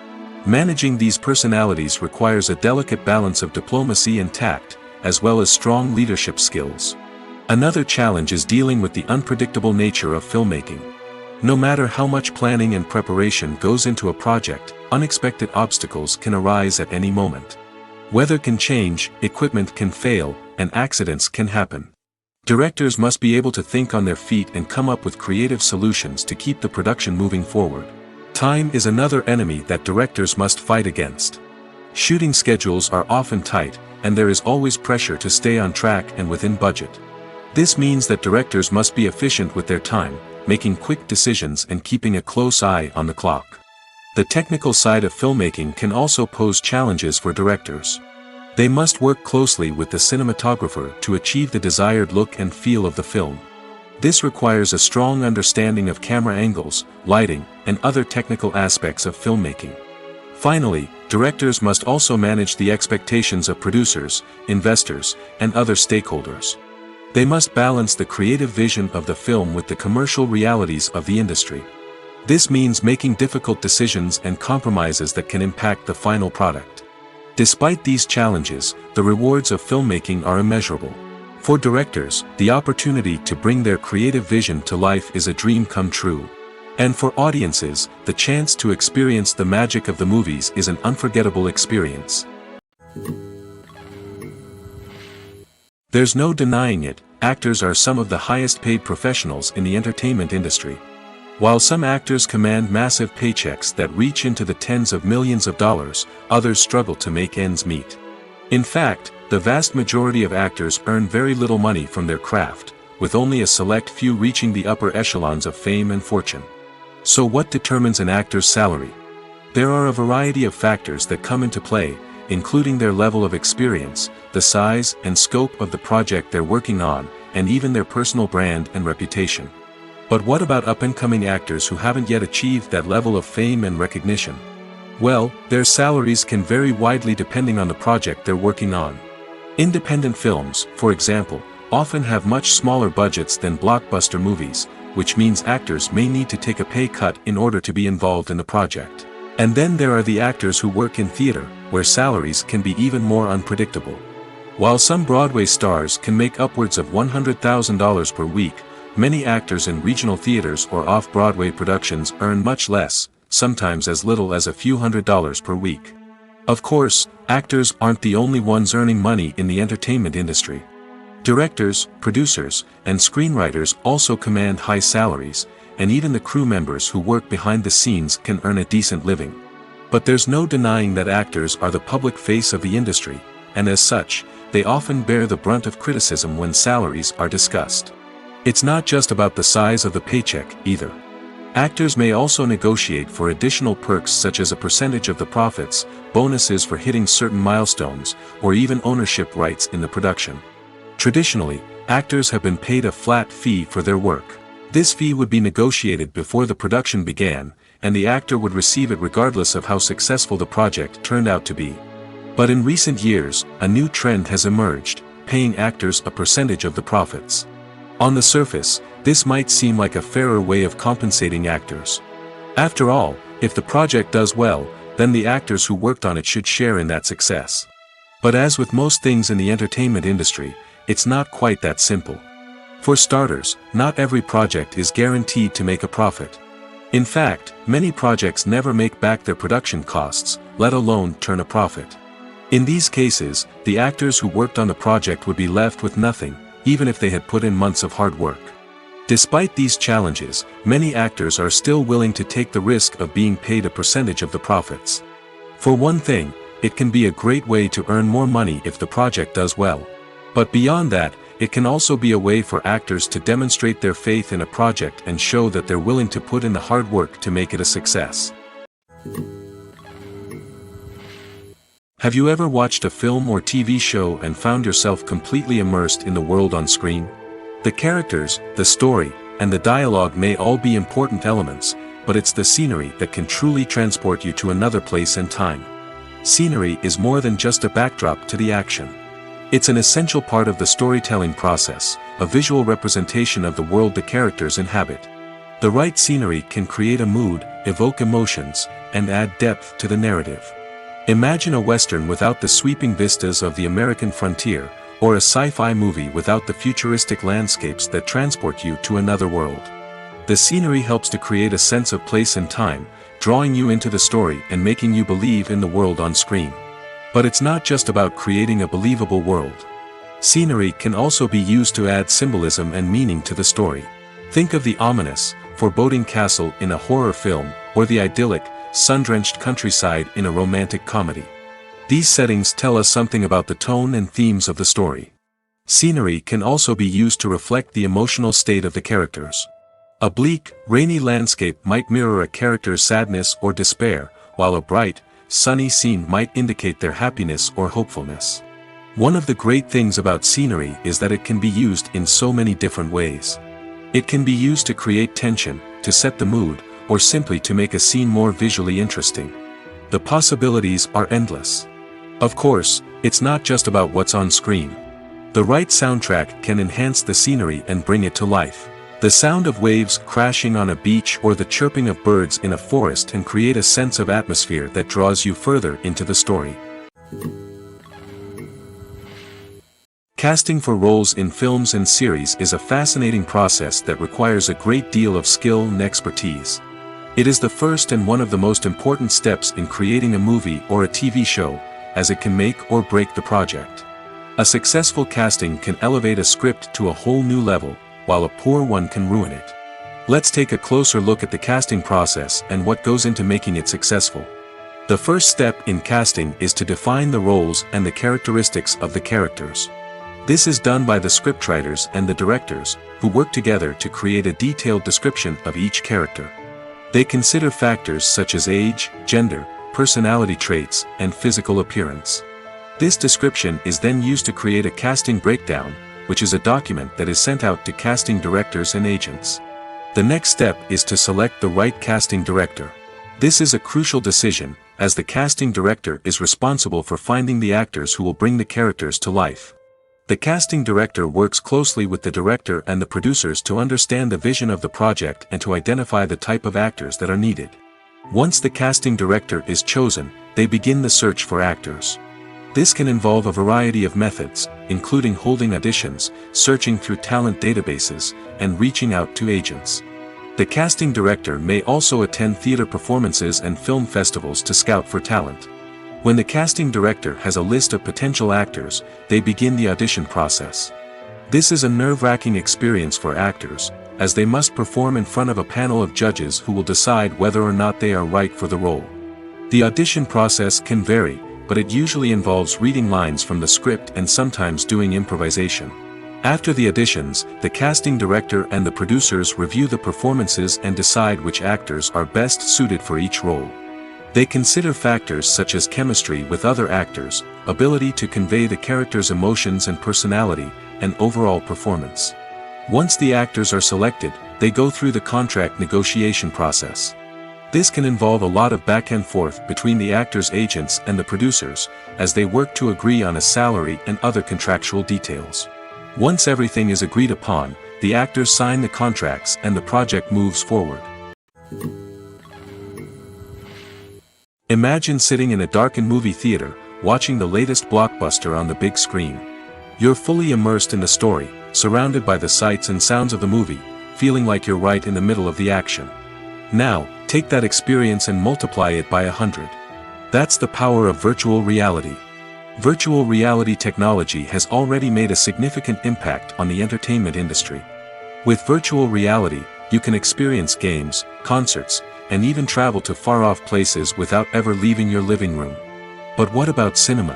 Managing these personalities requires a delicate balance of diplomacy and tact, as well as strong leadership skills. Another challenge is dealing with the unpredictable nature of filmmaking. No matter how much planning and preparation goes into a project, unexpected obstacles can arise at any moment. Weather can change, equipment can fail, and accidents can happen. Directors must be able to think on their feet and come up with creative solutions to keep the production moving forward. Time is another enemy that directors must fight against. Shooting schedules are often tight, and there is always pressure to stay on track and within budget. This means that directors must be efficient with their time, making quick decisions and keeping a close eye on the clock. The technical side of filmmaking can also pose challenges for directors. They must work closely with the cinematographer to achieve the desired look and feel of the film. This requires a strong understanding of camera angles, lighting, and other technical aspects of filmmaking. Finally, directors must also manage the expectations of producers, investors, and other stakeholders. They must balance the creative vision of the film with the commercial realities of the industry. This means making difficult decisions and compromises that can impact the final product. Despite these challenges, the rewards of filmmaking are immeasurable. For directors, the opportunity to bring their creative vision to life is a dream come true. And for audiences, the chance to experience the magic of the movies is an unforgettable experience. There's no denying it, actors are some of the highest paid professionals in the entertainment industry. While some actors command massive paychecks that reach into the tens of millions of dollars, others struggle to make ends meet. In fact, the vast majority of actors earn very little money from their craft, with only a select few reaching the upper echelons of fame and fortune. So what determines an actor's salary? There are a variety of factors that come into play, including their level of experience, the size and scope of the project they're working on, and even their personal brand and reputation. But what about up-and-coming actors who haven't yet achieved that level of fame and recognition? Well, their salaries can vary widely depending on the project they're working on. Independent films, for example, often have much smaller budgets than blockbuster movies, which means actors may need to take a pay cut in order to be involved in the project. And then there are the actors who work in theater, where salaries can be even more unpredictable. While some Broadway stars can make upwards of $100,000 per week, many actors in regional theaters or off-Broadway productions earn much less, sometimes as little as a few $100s per week. Of course, actors aren't the only ones earning money in the entertainment industry. Directors, producers, and screenwriters also command high salaries, and even the crew members who work behind the scenes can earn a decent living. But there's no denying that actors are the public face of the industry, and as such, they often bear the brunt of criticism when salaries are discussed. It's not just about the size of the paycheck, either. Actors may also negotiate for additional perks such as a percentage of the profits, bonuses for hitting certain milestones, or even ownership rights in the production. Traditionally, actors have been paid a flat fee for their work. This fee would be negotiated before the production began, and the actor would receive it regardless of how successful the project turned out to be. But in recent years, a new trend has emerged, paying actors a percentage of the profits. On the surface, this might seem like a fairer way of compensating actors. After all, if the project does well, then the actors who worked on it should share in that success. But as with most things in the entertainment industry, it's not quite that simple. For starters, not every project is guaranteed to make a profit. In fact, many projects never make back their production costs, let alone turn a profit. In these cases, the actors who worked on the project would be left with nothing, even if they had put in months of hard work. Despite these challenges, many actors are still willing to take the risk of being paid a percentage of the profits. For one thing, it can be a great way to earn more money if the project does well. But beyond that, it can also be a way for actors to demonstrate their faith in a project and show that they're willing to put in the hard work to make it a success. Have you ever watched a film or TV show and found yourself completely immersed in the world on screen? The characters, the story, and the dialogue may all be important elements, but it's the scenery that can truly transport you to another place and time. Scenery is more than just a backdrop to the action. It's an essential part of the storytelling process, a visual representation of the world the characters inhabit. The right scenery can create a mood, evoke emotions, and add depth to the narrative. Imagine a Western without the sweeping vistas of the American frontier, or a sci-fi movie without the futuristic landscapes that transport you to another world. The scenery helps to create a sense of place and time, drawing you into the story and making you believe in the world on screen. But it's not just about creating a believable world. Scenery can also be used to add symbolism and meaning to the story. Think of the ominous, foreboding castle in a horror film, or the idyllic, sun-drenched countryside in a romantic comedy. These settings tell us something about the tone and themes of the story. Scenery can also be used to reflect the emotional state of the characters. A bleak, rainy landscape might mirror a character's sadness or despair, while a bright, sunny scene might indicate their happiness or hopefulness. One of the great things about scenery is that it can be used in so many different ways. It can be used to create tension, to set the mood, or simply to make a scene more visually interesting. The possibilities are endless. Of course, it's not just about what's on screen. The right soundtrack can enhance the scenery and bring it to life. The sound of waves crashing on a beach or the chirping of birds in a forest can create a sense of atmosphere that draws you further into the story. Casting for roles in films and series is a fascinating process that requires a great deal of skill and expertise. It is the first and one of the most important steps in creating a movie or a TV show, as it can make or break the project. A successful casting can elevate a script to a whole new level, while a poor one can ruin it. Let's take a closer look at the casting process and what goes into making it successful. The first step in casting is to define the roles and the characteristics of the characters. This is done by the scriptwriters and the directors, who work together to create a detailed description of each character. They consider factors such as age, gender, personality traits, and physical appearance. This description is then used to create a casting breakdown, which is a document that is sent out to casting directors and agents. The next step is to select the right casting director. This is a crucial decision, as the casting director is responsible for finding the actors who will bring the characters to life. The casting director works closely with the director and the producers to understand the vision of the project and to identify the type of actors that are needed. Once the casting director is chosen, they begin the search for actors. This can involve a variety of methods, including holding auditions, searching through talent databases, and reaching out to agents. The casting director may also attend theater performances and film festivals to scout for talent. When the casting director has a list of potential actors, they begin the audition process. This is a nerve-wracking experience for actors, as they must perform in front of a panel of judges who will decide whether or not they are right for the role. The audition process can vary, but it usually involves reading lines from the script and sometimes doing improvisation. After the auditions, the casting director and the producers review the performances and decide which actors are best suited for each role. They consider factors such as chemistry with other actors, ability to convey the character's emotions and personality, and overall performance. Once the actors are selected, they go through the contract negotiation process. This can involve a lot of back and forth between the actors' agents and the producers, as they work to agree on a salary and other contractual details. Once everything is agreed upon, the actors sign the contracts and the project moves forward. Imagine sitting in a darkened movie theater, watching the latest blockbuster on the big screen. You're fully immersed in the story, surrounded by the sights and sounds of the movie, feeling like you're right in the middle of the action. Now, take that experience and multiply it by 100. That's the power of virtual reality. Virtual reality technology has already made a significant impact on the entertainment industry. With virtual reality, you can experience games, concerts, and even travel to far-off places without ever leaving your living room. But what about cinema?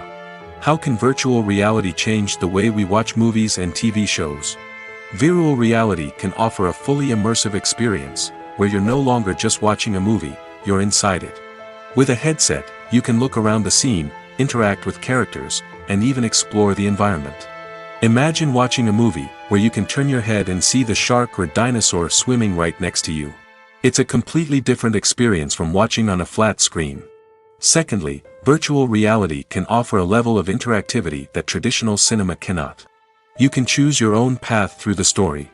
How can virtual reality change the way we watch movies and TV shows? Virtual reality can offer a fully immersive experience, where you're no longer just watching a movie, you're inside it. With a headset, you can look around the scene, interact with characters, and even explore the environment. Imagine watching a movie, where you can turn your head and see the shark or dinosaur swimming right next to you. It's a completely different experience from watching on a flat screen. Secondly, virtual reality can offer a level of interactivity that traditional cinema cannot. You can choose your own path through the story.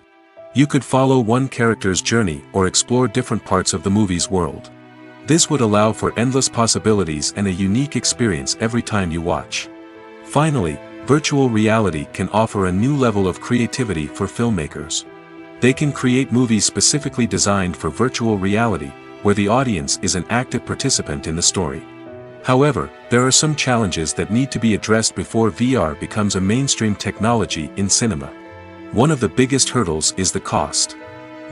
You could follow one character's journey or explore different parts of the movie's world. This would allow for endless possibilities and a unique experience every time you watch. Finally, virtual reality can offer a new level of creativity for filmmakers. They can create movies specifically designed for virtual reality, where the audience is an active participant in the story. However, there are some challenges that need to be addressed before VR becomes a mainstream technology in cinema. One of the biggest hurdles is the cost.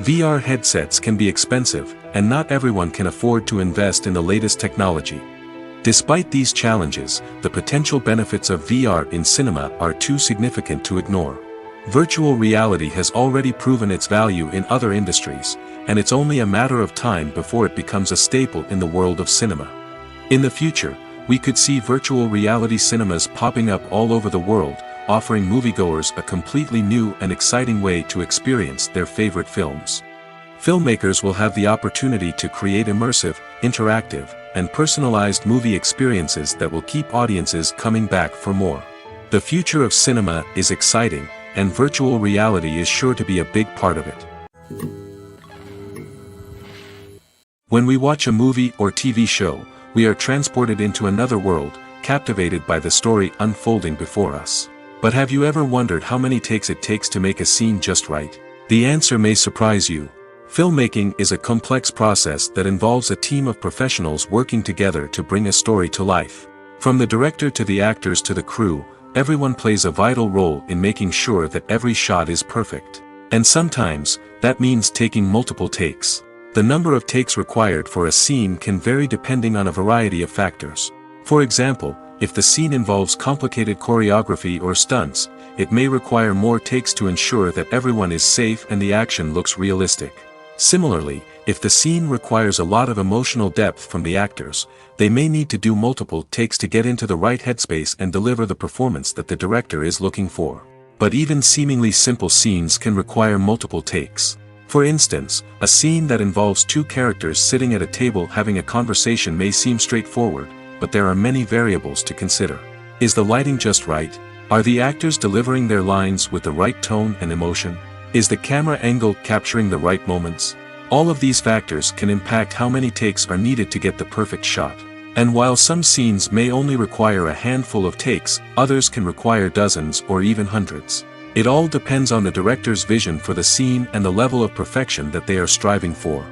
VR headsets can be expensive, and not everyone can afford to invest in the latest technology. Despite these challenges, the potential benefits of VR in cinema are too significant to ignore. Virtual reality has already proven its value in other industries, and it's only a matter of time before it becomes a staple in the world of cinema. In the future, we could see virtual reality cinemas popping up all over the world, offering moviegoers a completely new and exciting way to experience their favorite films. Filmmakers will have the opportunity to create immersive, interactive, and personalized movie experiences that will keep audiences coming back for more. The future of cinema is exciting, and virtual reality is sure to be a big part of it. When we watch a movie or TV show, we are transported into another world, captivated by the story unfolding before us. But have you ever wondered how many takes it takes to make a scene just right? The answer may surprise you. Filmmaking is a complex process that involves a team of professionals working together to bring a story to life. From the director to the actors to the crew, everyone plays a vital role in making sure that every shot is perfect. And sometimes, that means taking multiple takes. The number of takes required for a scene can vary depending on a variety of factors. For example, if the scene involves complicated choreography or stunts, it may require more takes to ensure that everyone is safe and the action looks realistic. Similarly, if the scene requires a lot of emotional depth from the actors, they may need to do multiple takes to get into the right headspace and deliver the performance that the director is looking for. But even seemingly simple scenes can require multiple takes. For instance, a scene that involves two characters sitting at a table having a conversation may seem straightforward, but there are many variables to consider. Is the lighting just right? Are the actors delivering their lines with the right tone and emotion? Is the camera angle capturing the right moments? All of these factors can impact how many takes are needed to get the perfect shot. And while some scenes may only require a handful of takes, others can require dozens or even hundreds. It all depends on the director's vision for the scene and the level of perfection that they are striving for.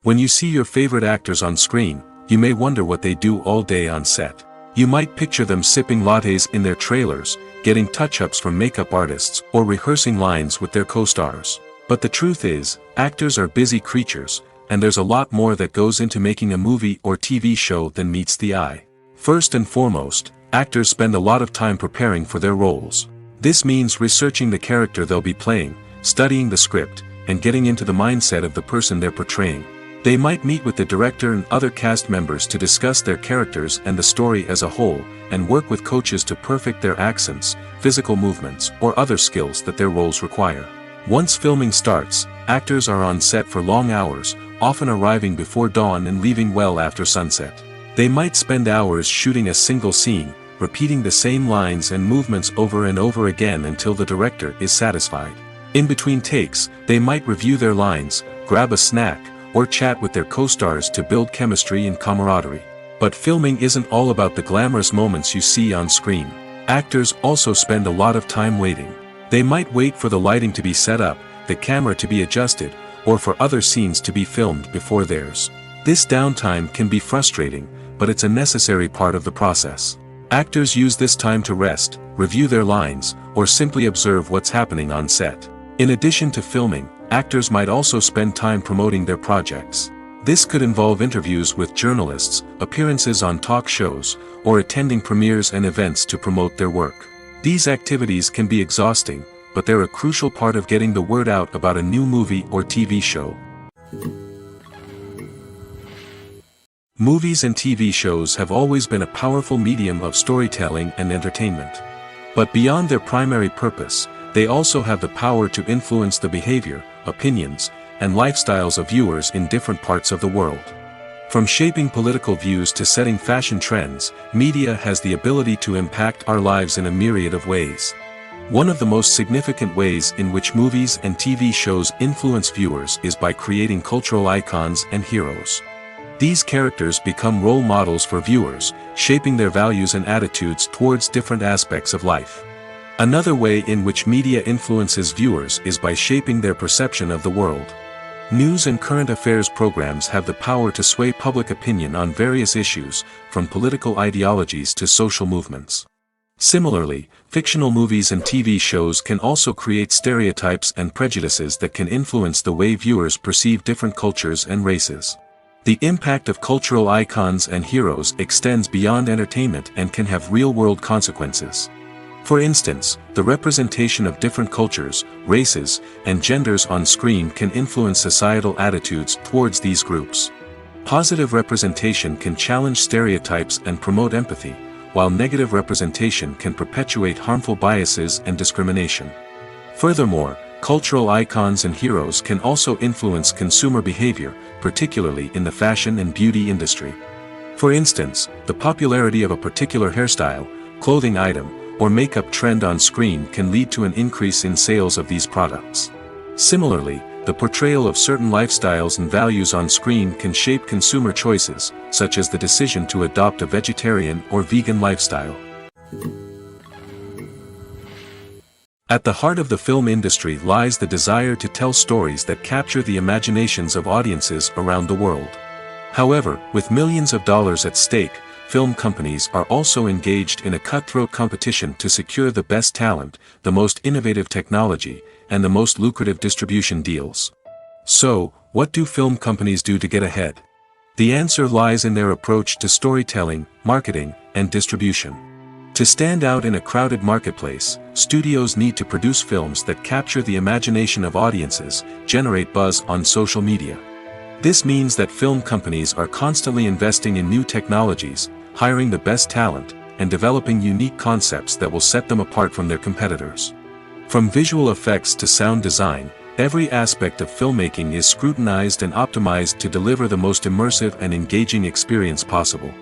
When you see your favorite actors on screen, you may wonder what they do all day on set. You might picture them sipping lattes in their trailers, getting touch-ups from makeup artists, or rehearsing lines with their co-stars. But the truth is, actors are busy creatures, and there's a lot more that goes into making a movie or TV show than meets the eye. First and foremost, actors spend a lot of time preparing for their roles. This means researching the character they'll be playing, studying the script, and getting into the mindset of the person they're portraying. They might meet with the director and other cast members to discuss their characters and the story as a whole, and work with coaches to perfect their accents, physical movements, or other skills that their roles require. Once filming starts, actors are on set for long hours, often arriving before dawn and leaving well after sunset. They might spend hours shooting a single scene, repeating the same lines and movements over and over again until the director is satisfied. In between takes, they might review their lines, grab a snack, or chat with their co-stars to build chemistry and camaraderie. But filming isn't all about the glamorous moments you see on screen. Actors also spend a lot of time waiting. They might wait for the lighting to be set up, the camera to be adjusted, or for other scenes to be filmed before theirs. This downtime can be frustrating, but it's a necessary part of the process. Actors use this time to rest, review their lines, or simply observe what's happening on set. In addition to filming, actors might also spend time promoting their projects. This could involve interviews with journalists, appearances on talk shows, or attending premieres and events to promote their work. These activities can be exhausting, but they're a crucial part of getting the word out about a new movie or TV show. Movies and TV shows have always been a powerful medium of storytelling and entertainment. But beyond their primary purpose, they also have the power to influence the behavior, opinions, and lifestyles of viewers in different parts of the world. From shaping political views to setting fashion trends, media has the ability to impact our lives in a myriad of ways. One of the most significant ways in which movies and TV shows influence viewers is by creating cultural icons and heroes. These characters become role models for viewers, shaping their values and attitudes towards different aspects of life. Another way in which media influences viewers is by shaping their perception of the world. News and current affairs programs have the power to sway public opinion on various issues, from political ideologies to social movements. Similarly, fictional movies and TV shows can also create stereotypes and prejudices that can influence the way viewers perceive different cultures and races. The impact of cultural icons and heroes extends beyond entertainment and can have real-world consequences. For instance, the representation of different cultures, races, and genders on screen can influence societal attitudes towards these groups. Positive representation can challenge stereotypes and promote empathy, while negative representation can perpetuate harmful biases and discrimination. Furthermore, cultural icons and heroes can also influence consumer behavior, particularly in the fashion and beauty industry. For instance, the popularity of a particular hairstyle, clothing item, or makeup trend on screen can lead to an increase in sales of these products. Similarly, the portrayal of certain lifestyles and values on screen can shape consumer choices, such as the decision to adopt a vegetarian or vegan lifestyle. At the heart of the film industry lies the desire to tell stories that capture the imaginations of audiences around the world. However, with millions of dollars at stake, film companies are also engaged in a cutthroat competition to secure the best talent, the most innovative technology, and the most lucrative distribution deals. So, what do film companies do to get ahead? The answer lies in their approach to storytelling, marketing, and distribution. To stand out in a crowded marketplace, studios need to produce films that capture the imagination of audiences, generate buzz on social media. This means that film companies are constantly investing in new technologies, hiring the best talent, and developing unique concepts that will set them apart from their competitors. From visual effects to sound design, every aspect of filmmaking is scrutinized and optimized to deliver the most immersive and engaging experience possible.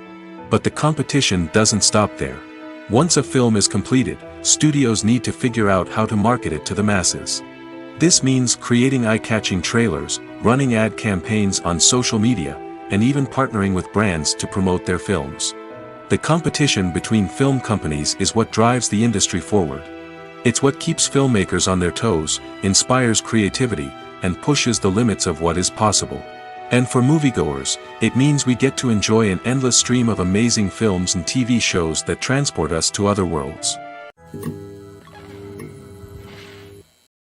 But the competition doesn't stop there. Once a film is completed, studios need to figure out how to market it to the masses. This means creating eye-catching trailers, running ad campaigns on social media, and even partnering with brands to promote their films. The competition between film companies is what drives the industry forward. It's what keeps filmmakers on their toes, inspires creativity, and pushes the limits of what is possible. And for moviegoers, it means we get to enjoy an endless stream of amazing films and TV shows that transport us to other worlds.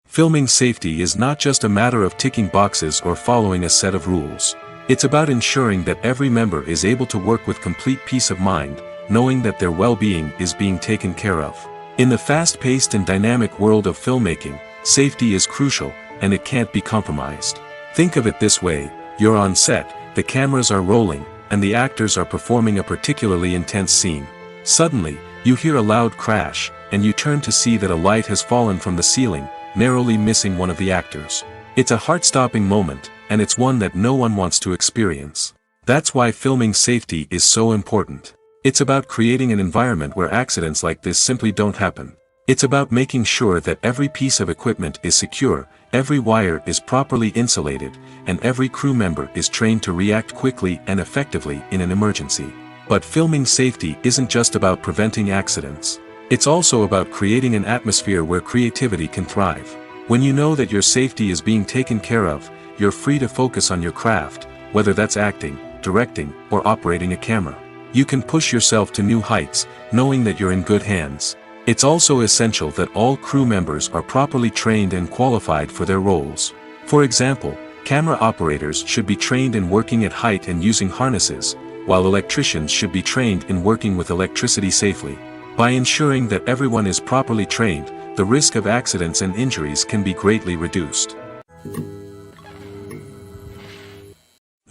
Filming safety is not just a matter of ticking boxes or following a set of rules. It's about ensuring that every member is able to work with complete peace of mind, knowing that their well-being is being taken care of. In the fast-paced and dynamic world of filmmaking, safety is crucial, and it can't be compromised. Think of it this way: you're on set, the cameras are rolling, and the actors are performing a particularly intense scene. Suddenly, you hear a loud crash, and you turn to see that a light has fallen from the ceiling, narrowly missing one of the actors. It's a heart-stopping moment, and it's one that no one wants to experience. That's why filming safety is so important. It's about creating an environment where accidents like this simply don't happen. It's about making sure that every piece of equipment is secure, every wire is properly insulated, and every crew member is trained to react quickly and effectively in an emergency. But filming safety isn't just about preventing accidents. It's also about creating an atmosphere where creativity can thrive. When you know that your safety is being taken care of, you're free to focus on your craft, whether that's acting, directing, or operating a camera. You can push yourself to new heights, knowing that you're in good hands. It's also essential that all crew members are properly trained and qualified for their roles. For example, camera operators should be trained in working at height and using harnesses, while electricians should be trained in working with electricity safely. By ensuring that everyone is properly trained, the risk of accidents and injuries can be greatly reduced.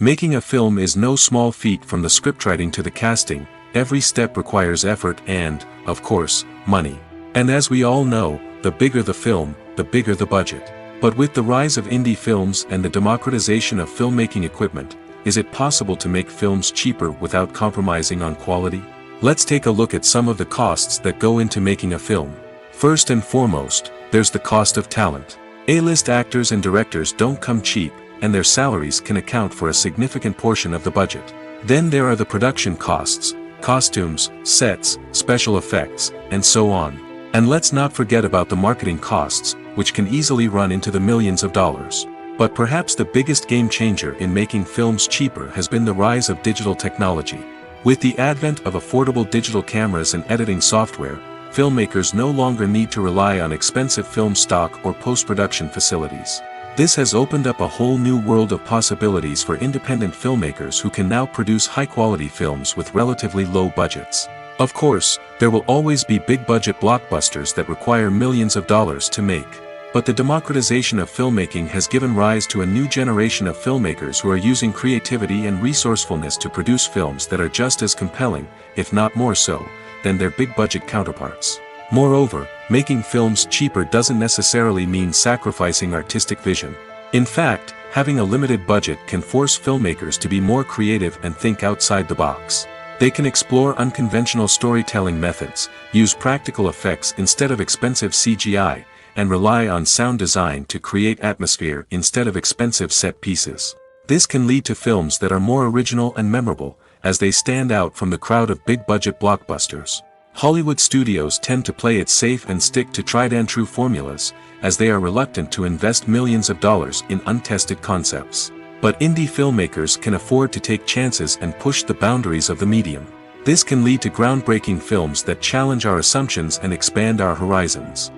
Making a film is no small feat. From the scriptwriting to the casting, every step requires effort and, of course, money. And as we all know, the bigger the film, the bigger the budget. But with the rise of indie films and the democratization of filmmaking equipment, is it possible to make films cheaper without compromising on quality? Let's take a look at some of the costs that go into making a film. First and foremost, there's the cost of talent. A-list actors and directors don't come cheap, and their salaries can account for a significant portion of the budget. Then there are the production costs, costumes, sets, special effects, and so on. And let's not forget about the marketing costs, which can easily run into the millions of dollars. But perhaps the biggest game changer in making films cheaper has been the rise of digital technology. With the advent of affordable digital cameras and editing software, filmmakers no longer need to rely on expensive film stock or post-production facilities. This has opened up a whole new world of possibilities for independent filmmakers who can now produce high-quality films with relatively low budgets. Of course, there will always be big-budget blockbusters that require millions of dollars to make. But the democratization of filmmaking has given rise to a new generation of filmmakers who are using creativity and resourcefulness to produce films that are just as compelling, if not more so, than their big-budget counterparts. Moreover, making films cheaper doesn't necessarily mean sacrificing artistic vision. In fact, having a limited budget can force filmmakers to be more creative and think outside the box. They can explore unconventional storytelling methods, use practical effects instead of expensive CGI, and rely on sound design to create atmosphere instead of expensive set pieces. This can lead to films that are more original and memorable, as they stand out from the crowd of big-budget blockbusters. Hollywood studios tend to play it safe and stick to tried-and-true formulas, as they are reluctant to invest millions of dollars in untested concepts. But indie filmmakers can afford to take chances and push the boundaries of the medium. This can lead to groundbreaking films that challenge our assumptions and expand our horizons.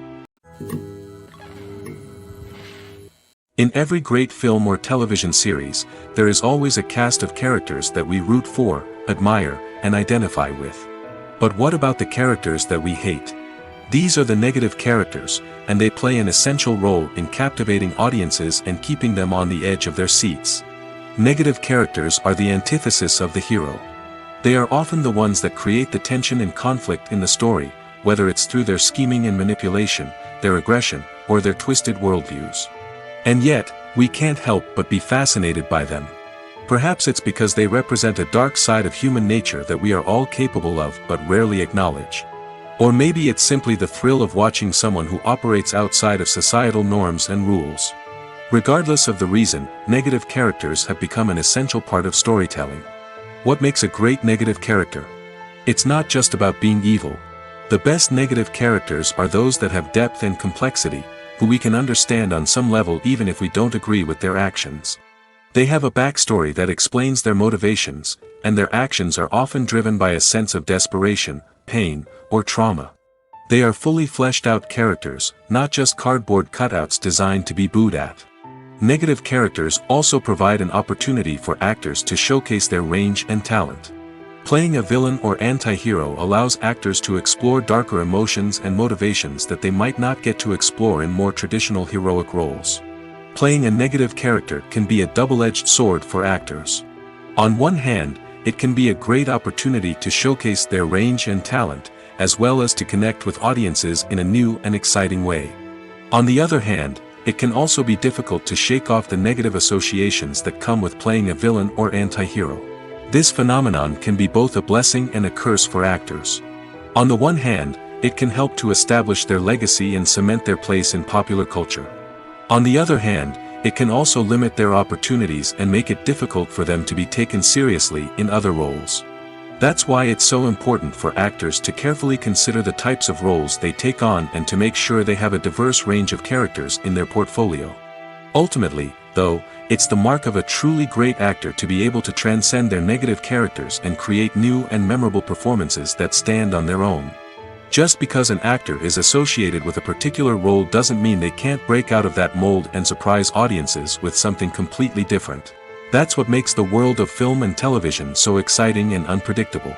In every great film or television series, there is always a cast of characters that we root for, admire, and identify with. But what about the characters that we hate? These are the negative characters, and they play an essential role in captivating audiences and keeping them on the edge of their seats. Negative characters are the antithesis of the hero. They are often the ones that create the tension and conflict in the story, whether it's through their scheming and manipulation, their aggression, or their twisted worldviews. And yet, we can't help but be fascinated by them. Perhaps it's because they represent a dark side of human nature that we are all capable of but rarely acknowledge. Or maybe it's simply the thrill of watching someone who operates outside of societal norms and rules. Regardless of the reason, negative characters have become an essential part of storytelling. What makes a great negative character? It's not just about being evil. The best negative characters are those that have depth and complexity, who we can understand on some level even if we don't agree with their actions. They have a backstory that explains their motivations, and their actions are often driven by a sense of desperation, pain, or trauma. They are fully fleshed out characters, not just cardboard cutouts designed to be booed at. Negative characters also provide an opportunity for actors to showcase their range and talent. Playing a villain or anti-hero allows actors to explore darker emotions and motivations that they might not get to explore in more traditional heroic roles. Playing a negative character can be a double-edged sword for actors. On one hand, it can be a great opportunity to showcase their range and talent, as well as to connect with audiences in a new and exciting way. On the other hand, it can also be difficult to shake off the negative associations that come with playing a villain or anti-hero. This phenomenon can be both a blessing and a curse for actors. On the one hand, it can help to establish their legacy and cement their place in popular culture. On the other hand, it can also limit their opportunities and make it difficult for them to be taken seriously in other roles. That's why it's so important for actors to carefully consider the types of roles they take on and to make sure they have a diverse range of characters in their portfolio. Ultimately, though, it's the mark of a truly great actor to be able to transcend their negative characters and create new and memorable performances that stand on their own. Just because an actor is associated with a particular role doesn't mean they can't break out of that mold and surprise audiences with something completely different. That's what makes the world of film and television so exciting and unpredictable.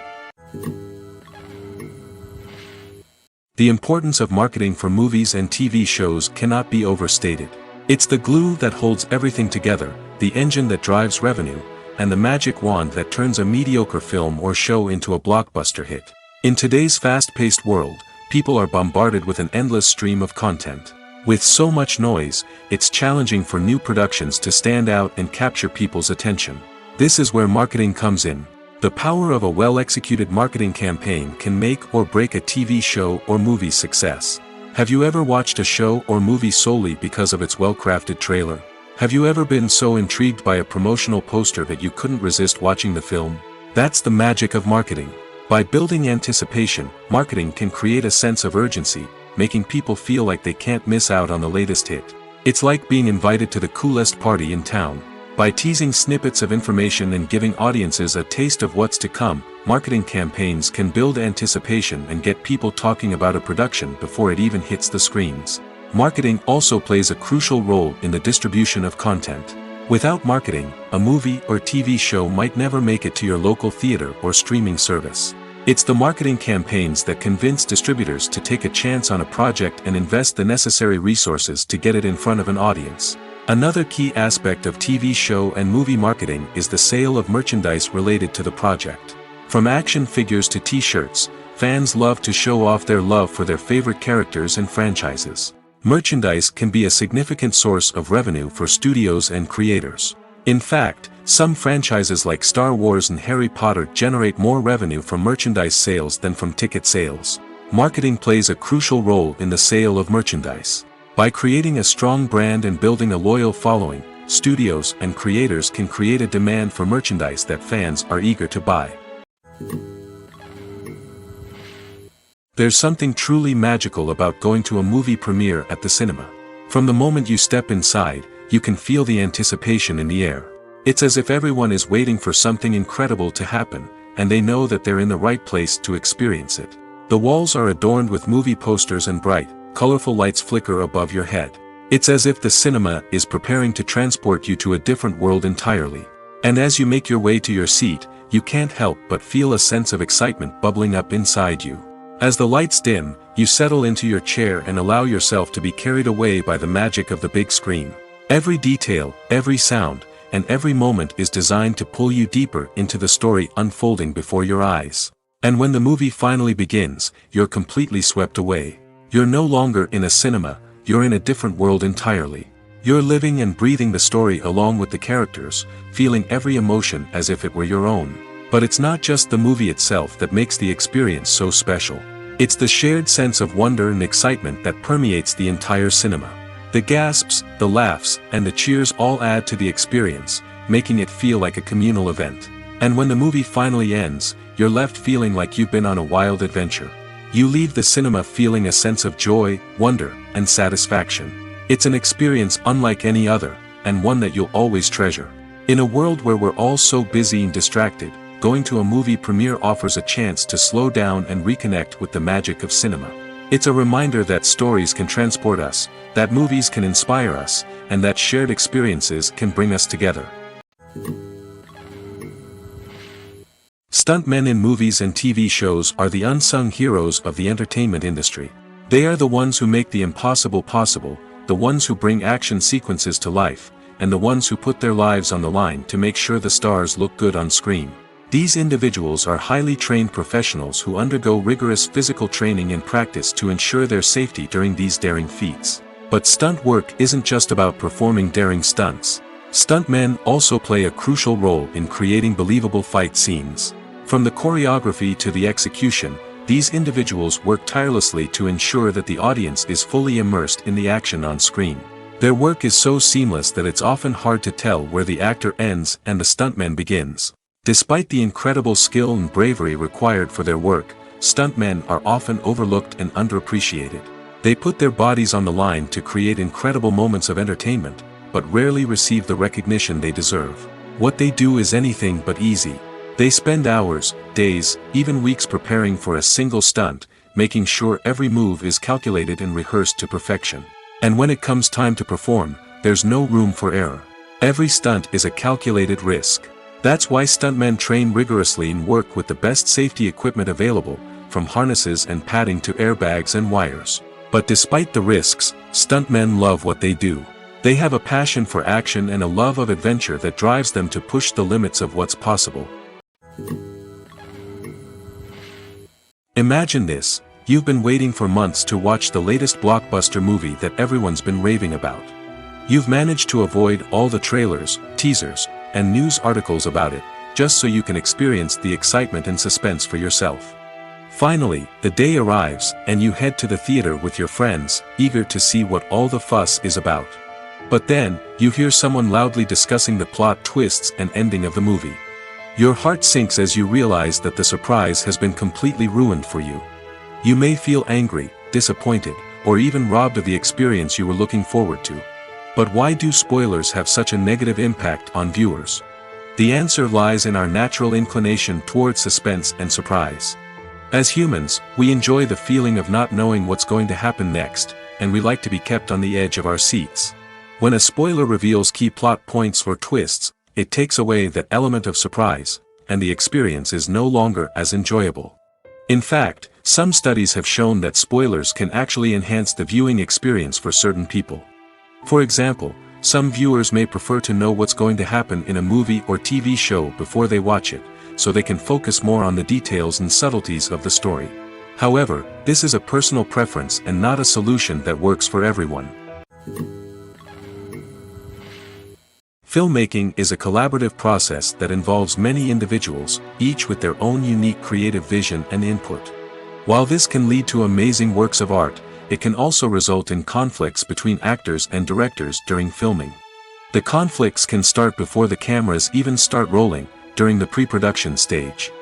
The importance of marketing for movies and TV shows cannot be overstated. It's the glue that holds everything together, the engine that drives revenue, and the magic wand that turns a mediocre film or show into a blockbuster hit. In today's fast-paced world, people are bombarded with an endless stream of content. With so much noise, it's challenging for new productions to stand out and capture people's attention. This is where marketing comes in. The power of a well-executed marketing campaign can make or break a TV show or movie's success. Have you ever watched a show or movie solely because of its well-crafted trailer? Have you ever been so intrigued by a promotional poster that you couldn't resist watching the film? That's the magic of marketing. By building anticipation, marketing can create a sense of urgency, making people feel like they can't miss out on the latest hit. It's like being invited to the coolest party in town. By teasing snippets of information and giving audiences a taste of what's to come, marketing campaigns can build anticipation and get people talking about a production before it even hits the screens. Marketing also plays a crucial role in the distribution of content. Without marketing, a movie or TV show might never make it to your local theater or streaming service. It's the marketing campaigns that convince distributors to take a chance on a project and invest the necessary resources to get it in front of an audience. Another key aspect of TV show and movie marketing is the sale of merchandise related to the project. From action figures to t-shirts, fans love to show off their love for their favorite characters and franchises. Merchandise can be a significant source of revenue for studios and creators. In fact, some franchises like Star Wars and Harry Potter generate more revenue from merchandise sales than from ticket sales. Marketing plays a crucial role in the sale of merchandise. By creating a strong brand and building a loyal following, studios and creators can create a demand for merchandise that fans are eager to buy. There's something truly magical about going to a movie premiere at the cinema. From the moment you step inside, you can feel the anticipation in the air. It's as if everyone is waiting for something incredible to happen, and they know that they're in the right place to experience it. The walls are adorned with movie posters and bright, colorful lights flicker above your head. It's as if the cinema is preparing to transport you to a different world entirely. And as you make your way to your seat, you can't help but feel a sense of excitement bubbling up inside you. As the lights dim, you settle into your chair and allow yourself to be carried away by the magic of the big screen. Every detail, every sound, and every moment is designed to pull you deeper into the story unfolding before your eyes. And when the movie finally begins, you're completely swept away. You're no longer in a cinema, you're in a different world entirely. You're living and breathing the story along with the characters, feeling every emotion as if it were your own. But it's not just the movie itself that makes the experience so special. It's the shared sense of wonder and excitement that permeates the entire cinema. The gasps, the laughs, and the cheers all add to the experience, making it feel like a communal event. And when the movie finally ends, you're left feeling like you've been on a wild adventure. You leave the cinema feeling a sense of joy, wonder, and satisfaction. It's an experience unlike any other, and one that you'll always treasure. In a world where we're all so busy and distracted, going to a movie premiere offers a chance to slow down and reconnect with the magic of cinema. It's a reminder that stories can transport us, that movies can inspire us, and that shared experiences can bring us together. Stuntmen in movies and TV shows are the unsung heroes of the entertainment industry. They are the ones who make the impossible possible, the ones who bring action sequences to life, and the ones who put their lives on the line to make sure the stars look good on screen. These individuals are highly trained professionals who undergo rigorous physical training and practice to ensure their safety during these daring feats. But stunt work isn't just about performing daring stunts. Stuntmen also play a crucial role in creating believable fight scenes. From the choreography to the execution, these individuals work tirelessly to ensure that the audience is fully immersed in the action on screen. Their work is so seamless that it's often hard to tell where the actor ends and the stuntman begins. Despite the incredible skill and bravery required for their work, stuntmen are often overlooked and underappreciated. They put their bodies on the line to create incredible moments of entertainment, but rarely receive the recognition they deserve. What they do is anything but easy. They spend hours, days, even weeks preparing for a single stunt, making sure every move is calculated and rehearsed to perfection. And when it comes time to perform, there's no room for error. Every stunt is a calculated risk. That's why stuntmen train rigorously and work with the best safety equipment available, from harnesses and padding to airbags and wires. But despite the risks, stuntmen love what they do. They have a passion for action and a love of adventure that drives them to push the limits of what's possible. Imagine this, you've been waiting for months to watch the latest blockbuster movie that everyone's been raving about. You've managed to avoid all the trailers, teasers, and news articles about it, just so you can experience the excitement and suspense for yourself. Finally, the day arrives, and you head to the theater with your friends, eager to see what all the fuss is about. But then, you hear someone loudly discussing the plot twists and ending of the movie. Your heart sinks as you realize that the surprise has been completely ruined for you. You may feel angry, disappointed, or even robbed of the experience you were looking forward to. But why do spoilers have such a negative impact on viewers? The answer lies in our natural inclination toward suspense and surprise. As humans, we enjoy the feeling of not knowing what's going to happen next, and we like to be kept on the edge of our seats. When a spoiler reveals key plot points or twists, it takes away that element of surprise, and the experience is no longer as enjoyable. In fact, some studies have shown that spoilers can actually enhance the viewing experience for certain people. For example, some viewers may prefer to know what's going to happen in a movie or TV show before they watch it, so they can focus more on the details and subtleties of the story. However, this is a personal preference and not a solution that works for everyone. Filmmaking is a collaborative process that involves many individuals, each with their own unique creative vision and input. While this can lead to amazing works of art, it can also result in conflicts between actors and directors during filming. The conflicts can start before the cameras even start rolling, during the pre-production stage.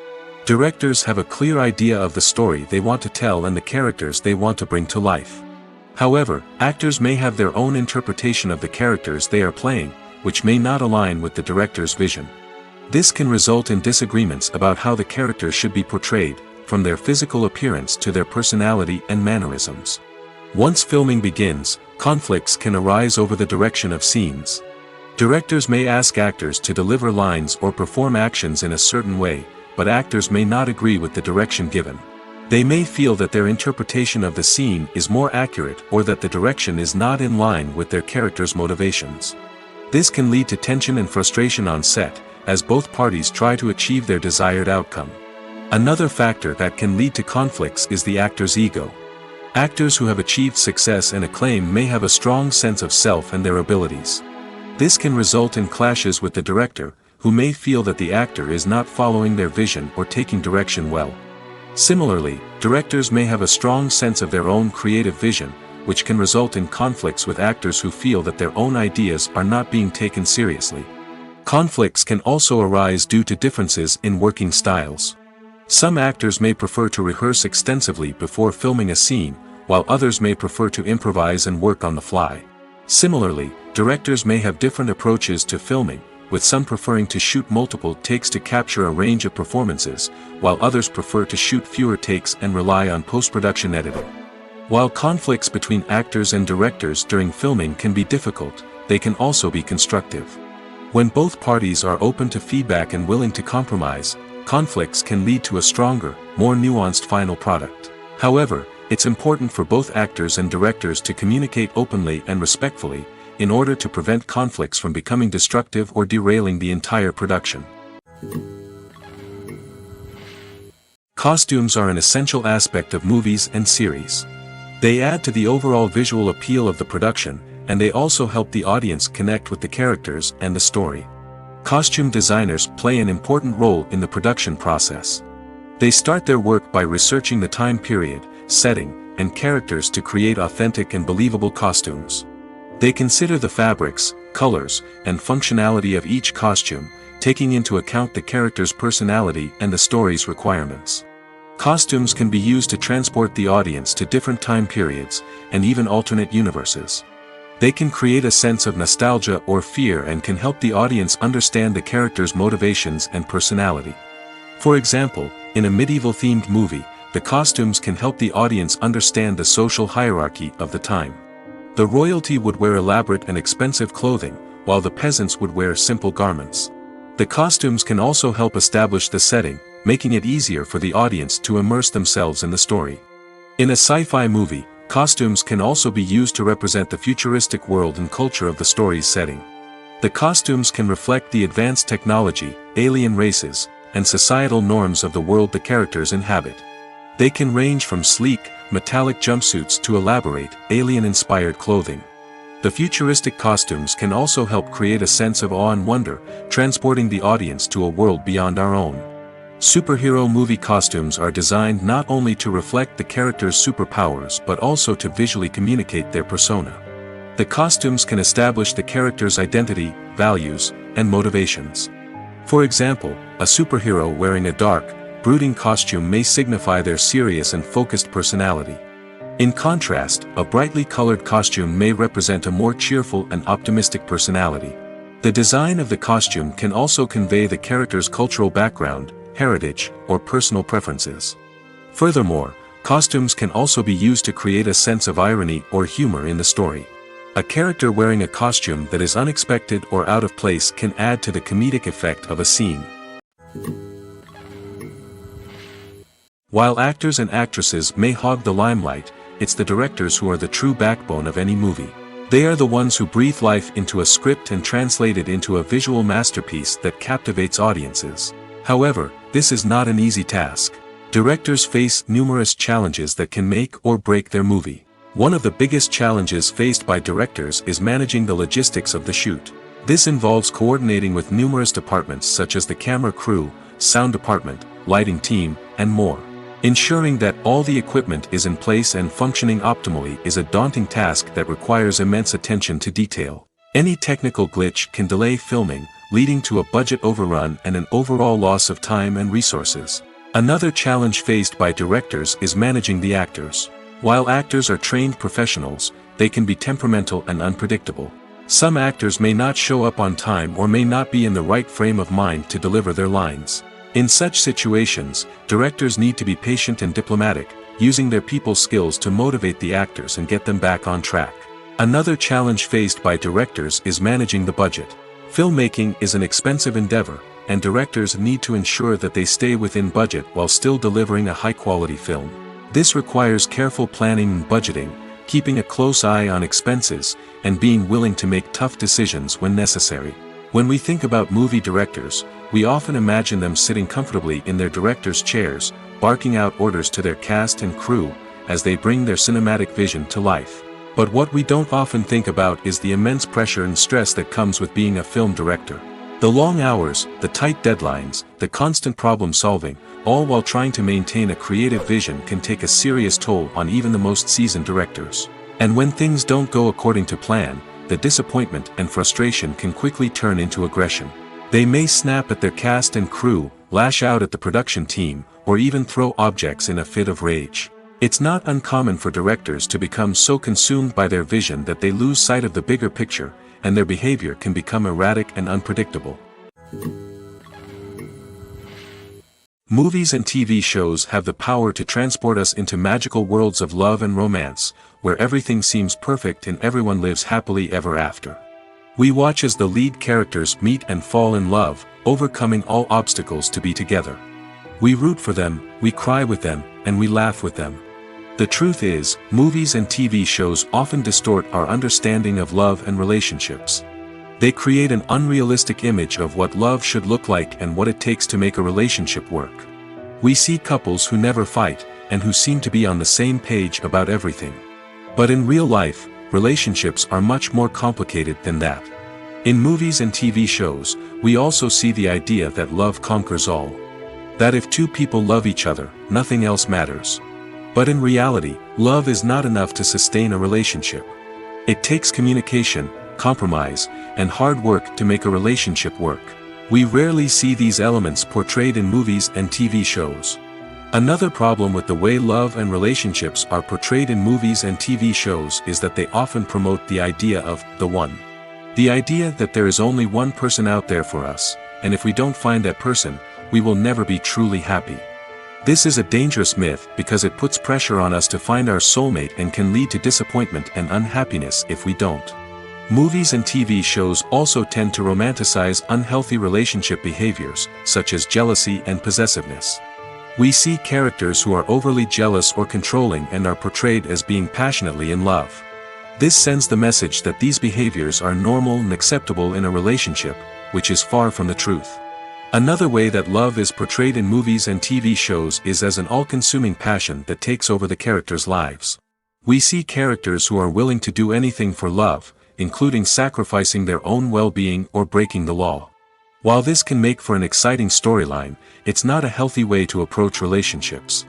Directors have a clear idea of the story they want to tell and the characters they want to bring to life. However, actors may have their own interpretation of the characters they are playing, which may not align with the director's vision. This can result in disagreements about how the characters should be portrayed, from their physical appearance to their personality and mannerisms. Once filming begins, conflicts can arise over the direction of scenes. Directors may ask actors to deliver lines or perform actions in a certain way, but actors may not agree with the direction given. They may feel that their interpretation of the scene is more accurate or that the direction is not in line with their character's motivations. This can lead to tension and frustration on set, as both parties try to achieve their desired outcome. Another factor that can lead to conflicts is the actor's ego. Actors who have achieved success and acclaim may have a strong sense of self and their abilities. This can result in clashes with the director, who may feel that the actor is not following their vision or taking direction well. Similarly, directors may have a strong sense of their own creative vision, which can result in conflicts with actors who feel that their own ideas are not being taken seriously. Conflicts can also arise due to differences in working styles. Some actors may prefer to rehearse extensively before filming a scene, while others may prefer to improvise and work on the fly. Similarly, directors may have different approaches to filming, with some preferring to shoot multiple takes to capture a range of performances, while others prefer to shoot fewer takes and rely on post-production editing. While conflicts between actors and directors during filming can be difficult, they can also be constructive. When both parties are open to feedback and willing to compromise, conflicts can lead to a stronger, more nuanced final product. However, it's important for both actors and directors to communicate openly and respectfully, in order to prevent conflicts from becoming destructive or derailing the entire production. Costumes are an essential aspect of movies and series. They add to the overall visual appeal of the production, and they also help the audience connect with the characters and the story. Costume designers play an important role in the production process. They start their work by researching the time period, setting, and characters to create authentic and believable costumes. They consider the fabrics, colors, and functionality of each costume, taking into account the character's personality and the story's requirements. Costumes can be used to transport the audience to different time periods, and even alternate universes. They can create a sense of nostalgia or fear and can help the audience understand the character's motivations and personality. For example, in a medieval-themed movie, the costumes can help the audience understand the social hierarchy of the time. The royalty would wear elaborate and expensive clothing, while the peasants would wear simple garments. The costumes can also help establish the setting, making it easier for the audience to immerse themselves in the story. In a sci-fi movie, costumes can also be used to represent the futuristic world and culture of the story's setting. The costumes can reflect the advanced technology, alien races, and societal norms of the world the characters inhabit. They can range from sleek, metallic jumpsuits to elaborate, alien-inspired clothing. The futuristic costumes can also help create a sense of awe and wonder, transporting the audience to a world beyond our own. Superhero movie costumes are designed not only to reflect the character's superpowers but also to visually communicate their persona. The costumes can establish the character's identity, values, and motivations. For example, a superhero wearing a dark, brooding costume may signify their serious and focused personality. In contrast, a brightly colored costume may represent a more cheerful and optimistic personality. The design of the costume can also convey the character's cultural background, heritage, or personal preferences. Furthermore, costumes can also be used to create a sense of irony or humor in the story. A character wearing a costume that is unexpected or out of place can add to the comedic effect of a scene. While actors and actresses may hog the limelight, it's the directors who are the true backbone of any movie. They are the ones who breathe life into a script and translate it into a visual masterpiece that captivates audiences. However, this is not an easy task. Directors face numerous challenges that can make or break their movie. One of the biggest challenges faced by directors is managing the logistics of the shoot. This involves coordinating with numerous departments such as the camera crew, sound department, lighting team, and more. Ensuring that all the equipment is in place and functioning optimally is a daunting task that requires immense attention to detail. Any technical glitch can delay filming, leading to a budget overrun and an overall loss of time and resources. Another challenge faced by directors is managing the actors. While actors are trained professionals, they can be temperamental and unpredictable. Some actors may not show up on time or may not be in the right frame of mind to deliver their lines. In such situations, directors need to be patient and diplomatic, using their people skills to motivate the actors and get them back on track. Another challenge faced by directors is managing the budget. Filmmaking is an expensive endeavor, and directors need to ensure that they stay within budget while still delivering a high-quality film. This requires careful planning and budgeting, keeping a close eye on expenses, and being willing to make tough decisions when necessary. When we think about movie directors, we often imagine them sitting comfortably in their director's chairs, barking out orders to their cast and crew, as they bring their cinematic vision to life. But what we don't often think about is the immense pressure and stress that comes with being a film director. The long hours, the tight deadlines, the constant problem solving, all while trying to maintain a creative vision can take a serious toll on even the most seasoned directors. And when things don't go according to plan, the disappointment and frustration can quickly turn into aggression. They may snap at their cast and crew, lash out at the production team, or even throw objects in a fit of rage. It's not uncommon for directors to become so consumed by their vision that they lose sight of the bigger picture, and their behavior can become erratic and unpredictable. Movies and TV shows have the power to transport us into magical worlds of love and romance, where everything seems perfect and everyone lives happily ever after. We watch as the lead characters meet and fall in love, overcoming all obstacles to be together. We root for them, we cry with them, and we laugh with them. The truth is, movies and TV shows often distort our understanding of love and relationships. They create an unrealistic image of what love should look like and what it takes to make a relationship work. We see couples who never fight, and who seem to be on the same page about everything. But in real life, relationships are much more complicated than that. In movies and TV shows, we also see the idea that love conquers all. That if two people love each other, nothing else matters. But in reality, love is not enough to sustain a relationship. It takes communication, compromise, and hard work to make a relationship work. We rarely see these elements portrayed in movies and TV shows. Another problem with the way love and relationships are portrayed in movies and TV shows is that they often promote the idea of the one. The idea that there is only one person out there for us, and if we don't find that person, we will never be truly happy. This is a dangerous myth because it puts pressure on us to find our soulmate and can lead to disappointment and unhappiness if we don't. Movies and TV shows also tend to romanticize unhealthy relationship behaviors, such as jealousy and possessiveness. We see characters who are overly jealous or controlling and are portrayed as being passionately in love. This sends the message that these behaviors are normal and acceptable in a relationship, which is far from the truth. Another way that love is portrayed in movies and TV shows is as an all-consuming passion that takes over the characters' lives. We see characters who are willing to do anything for love, including sacrificing their own well-being or breaking the law. While this can make for an exciting storyline, it's not a healthy way to approach relationships.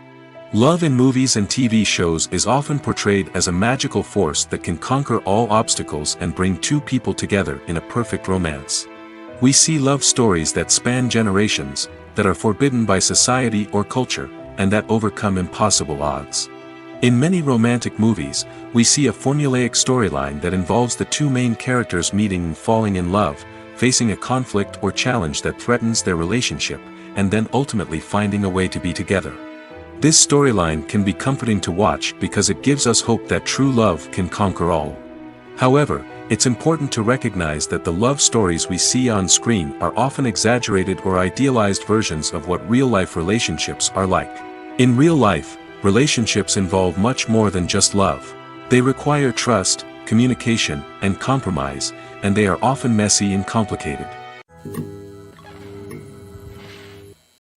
Love in movies and TV shows is often portrayed as a magical force that can conquer all obstacles and bring two people together in a perfect romance. We see love stories that span generations, that are forbidden by society or culture, and that overcome impossible odds. In many romantic movies, we see a formulaic storyline that involves the two main characters meeting and falling in love, facing a conflict or challenge that threatens their relationship, and then ultimately finding a way to be together. This storyline can be comforting to watch because it gives us hope that true love can conquer all. However, it's important to recognize that the love stories we see on screen are often exaggerated or idealized versions of what real-life relationships are like. In real life, relationships involve much more than just love. They require trust, communication, and compromise, and they are often messy and complicated.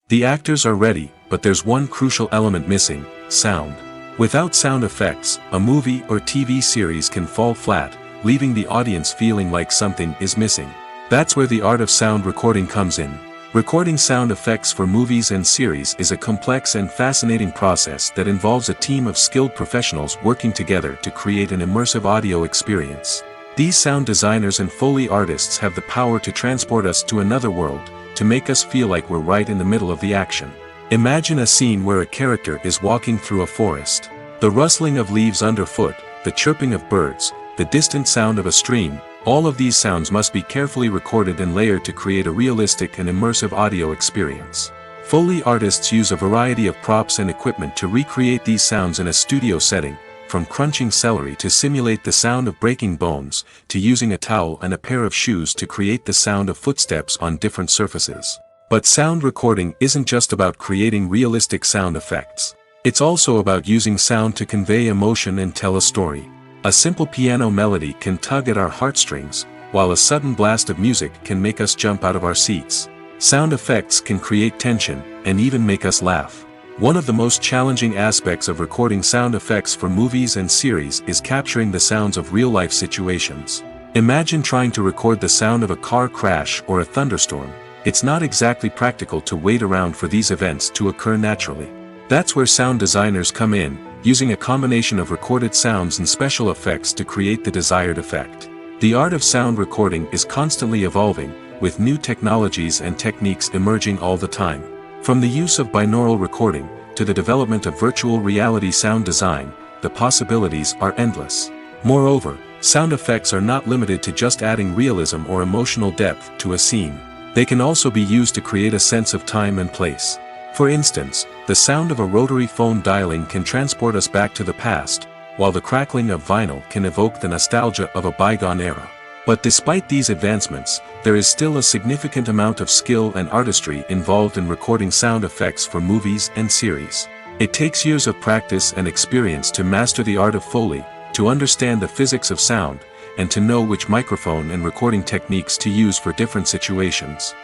The actors are ready, but there's one crucial element missing: sound. Without sound effects, a movie or TV series can fall flat, leaving the audience feeling like something is missing. That's where the art of sound recording comes in. Recording sound effects for movies and series is a complex and fascinating process that involves a team of skilled professionals working together to create an immersive audio experience. These sound designers and Foley artists have the power to transport us to another world, to make us feel like we're right in the middle of the action. Imagine a scene where a character is walking through a forest. The rustling of leaves underfoot, the chirping of birds, the distant sound of a stream, all of these sounds must be carefully recorded and layered to create a realistic and immersive audio experience. Foley artists use a variety of props and equipment to recreate these sounds in a studio setting, from crunching celery to simulate the sound of breaking bones, to using a towel and a pair of shoes to create the sound of footsteps on different surfaces. But sound recording isn't just about creating realistic sound effects. It's also about using sound to convey emotion and tell a story. A simple piano melody can tug at our heartstrings, while a sudden blast of music can make us jump out of our seats. Sound effects can create tension, and even make us laugh. One of the most challenging aspects of recording sound effects for movies and series is capturing the sounds of real-life situations. Imagine trying to record the sound of a car crash or a thunderstorm. It's not exactly practical to wait around for these events to occur naturally. That's where sound designers come in, using a combination of recorded sounds and special effects to create the desired effect. The art of sound recording is constantly evolving, with new technologies and techniques emerging all the time. From the use of binaural recording, to the development of virtual reality sound design, the possibilities are endless. Moreover, sound effects are not limited to just adding realism or emotional depth to a scene. They can also be used to create a sense of time and place. For instance, the sound of a rotary phone dialing can transport us back to the past, while the crackling of vinyl can evoke the nostalgia of a bygone era. But despite these advancements, there is still a significant amount of skill and artistry involved in recording sound effects for movies and series. It takes years of practice and experience to master the art of Foley, to understand the physics of sound, and to know which microphone and recording techniques to use for different situations.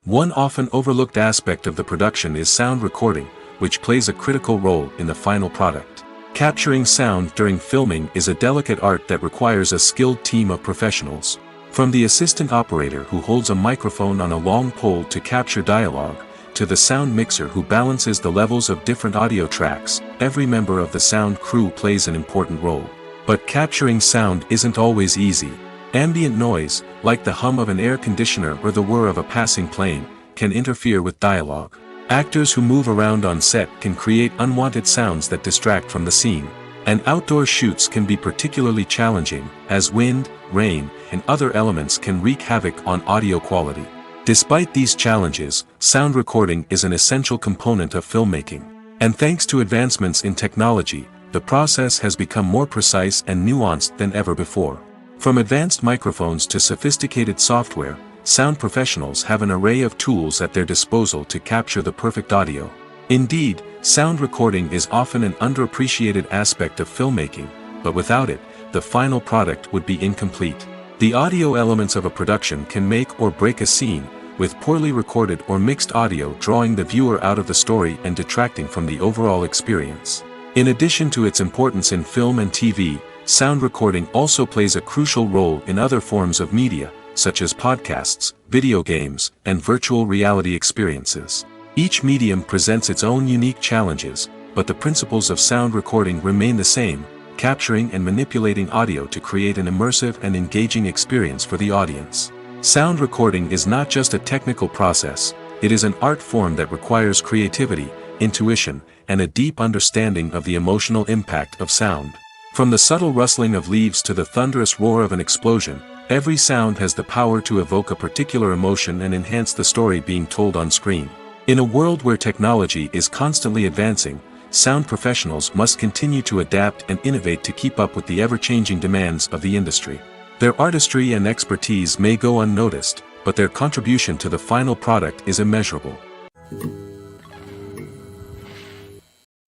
One often overlooked aspect of the production is sound recording, which plays a critical role in the final product. Capturing sound during filming is a delicate art that requires a skilled team of professionals. From the assistant operator who holds a microphone on a long pole to capture dialogue, to the sound mixer who balances the levels of different audio tracks, every member of the sound crew plays an important role. But capturing sound isn't always easy. Ambient noise, like the hum of an air conditioner or the whir of a passing plane, can interfere with dialogue. Actors who move around on set can create unwanted sounds that distract from the scene. And outdoor shoots can be particularly challenging, as wind, rain, and other elements can wreak havoc on audio quality. Despite these challenges, sound recording is an essential component of filmmaking. And thanks to advancements in technology, the process has become more precise and nuanced than ever before. From advanced microphones to sophisticated software, sound professionals have an array of tools at their disposal to capture the perfect audio. Indeed, sound recording is often an underappreciated aspect of filmmaking, but without it, the final product would be incomplete. The audio elements of a production can make or break a scene, with poorly recorded or mixed audio drawing the viewer out of the story and detracting from the overall experience. In addition to its importance in film and TV, sound recording also plays a crucial role in other forms of media, such as podcasts, video games, and virtual reality experiences. Each medium presents its own unique challenges, but the principles of sound recording remain the same: capturing and manipulating audio to create an immersive and engaging experience for the audience. Sound recording is not just a technical process, it is an art form that requires creativity, intuition, and a deep understanding of the emotional impact of sound. From the subtle rustling of leaves to the thunderous roar of an explosion, every sound has the power to evoke a particular emotion and enhance the story being told on screen. In a world where technology is constantly advancing, sound professionals must continue to adapt and innovate to keep up with the ever-changing demands of the industry. Their artistry and expertise may go unnoticed, but their contribution to the final product is immeasurable.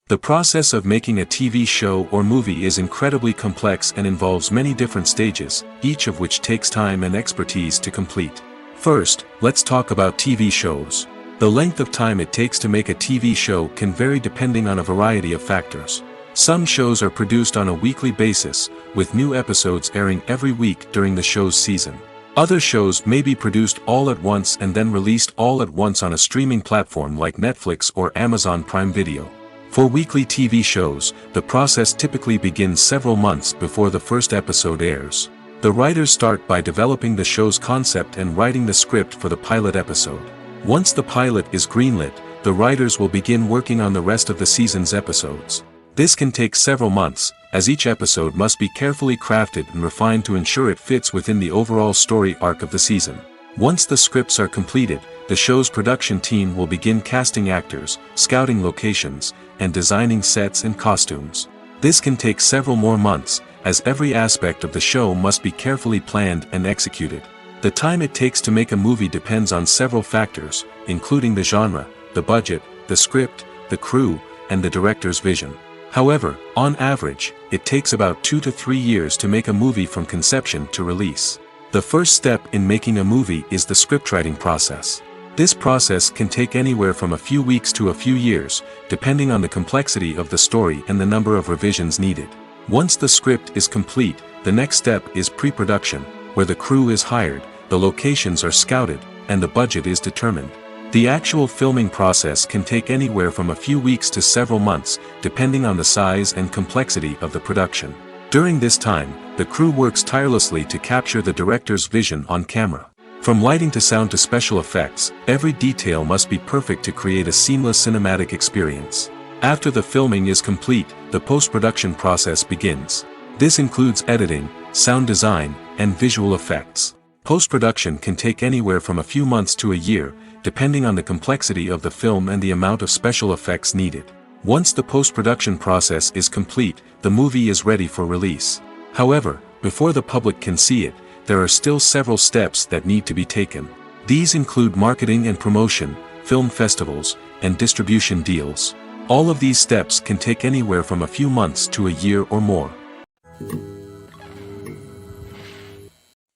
The process of making a TV show or movie is incredibly complex and involves many different stages, each of which takes time and expertise to complete. First, let's talk about TV shows. The length of time it takes to make a TV show can vary depending on a variety of factors. Some shows are produced on a weekly basis, with new episodes airing every week during the show's season. Other shows may be produced all at once and then released all at once on a streaming platform like Netflix or Amazon Prime Video. For weekly TV shows, the process typically begins several months before the first episode airs. The writers start by developing the show's concept and writing the script for the pilot episode. Once the pilot is greenlit, the writers will begin working on the rest of the season's episodes. This can take several months, as each episode must be carefully crafted and refined to ensure it fits within the overall story arc of the season. Once the scripts are completed, the show's production team will begin casting actors, scouting locations, and designing sets and costumes. This can take several more months, as every aspect of the show must be carefully planned and executed. The time it takes to make a movie depends on several factors, including the genre, the budget, the script, the crew, and the director's vision. However, on average, it takes about 2 to 3 years to make a movie from conception to release. The first step in making a movie is the scriptwriting process. This process can take anywhere from a few weeks to a few years, depending on the complexity of the story and the number of revisions needed. Once the script is complete, the next step is pre-production, where the crew is hired, the locations are scouted, and the budget is determined. The actual filming process can take anywhere from a few weeks to several months, depending on the size and complexity of the production. During this time, the crew works tirelessly to capture the director's vision on camera. From lighting to sound to special effects, every detail must be perfect to create a seamless cinematic experience. After the filming is complete, the post-production process begins. This includes editing, sound design, and visual effects. Post-production can take anywhere from a few months to a year, depending on the complexity of the film and the amount of special effects needed. Once the post-production process is complete, the movie is ready for release. However, before the public can see it, there are still several steps that need to be taken. These include marketing and promotion, film festivals, and distribution deals. All of these steps can take anywhere from a few months to a year or more.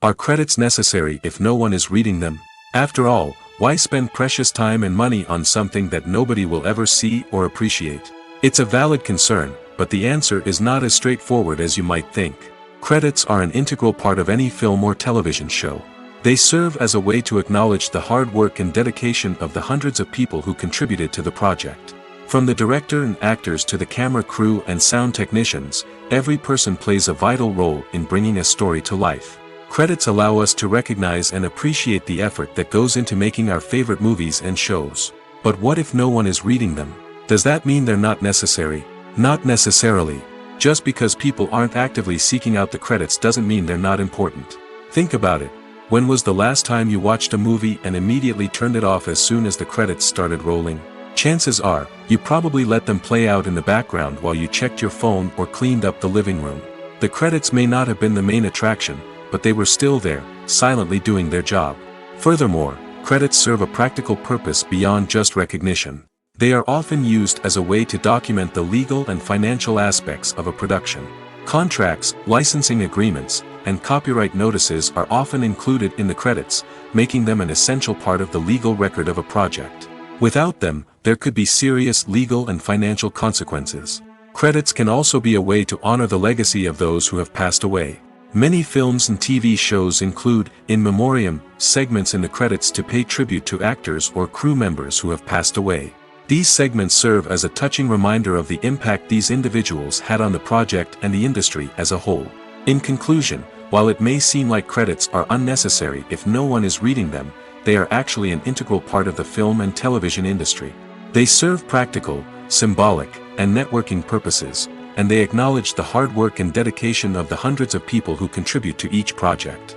Are credits necessary if no one is reading them? After all, why spend precious time and money on something that nobody will ever see or appreciate? It's a valid concern, but the answer is not as straightforward as you might think. Credits are an integral part of any film or television show. They serve as a way to acknowledge the hard work and dedication of the hundreds of people who contributed to the project. From the director and actors to the camera crew and sound technicians, every person plays a vital role in bringing a story to life. Credits allow us to recognize and appreciate the effort that goes into making our favorite movies and shows. But what if no one is reading them? Does that mean they're not necessary? Not necessarily. Just because people aren't actively seeking out the credits doesn't mean they're not important. Think about it. When was the last time you watched a movie and immediately turned it off as soon as the credits started rolling? Chances are, you probably let them play out in the background while you checked your phone or cleaned up the living room. The credits may not have been the main attraction, but they were still there, silently doing their job. Furthermore, credits serve a practical purpose beyond just recognition. They are often used as a way to document the legal and financial aspects of a production. Contracts, licensing agreements, and copyright notices are often included in the credits, making them an essential part of the legal record of a project. Without them, there could be serious legal and financial consequences. Credits can also be a way to honor the legacy of those who have passed away. Many films and TV shows include, in memoriam, segments in the credits to pay tribute to actors or crew members who have passed away. These segments serve as a touching reminder of the impact these individuals had on the project and the industry as a whole. In conclusion, while it may seem like credits are unnecessary if no one is reading them, they are actually an integral part of the film and television industry. They serve practical, symbolic, and networking purposes, and they acknowledge the hard work and dedication of the hundreds of people who contribute to each project.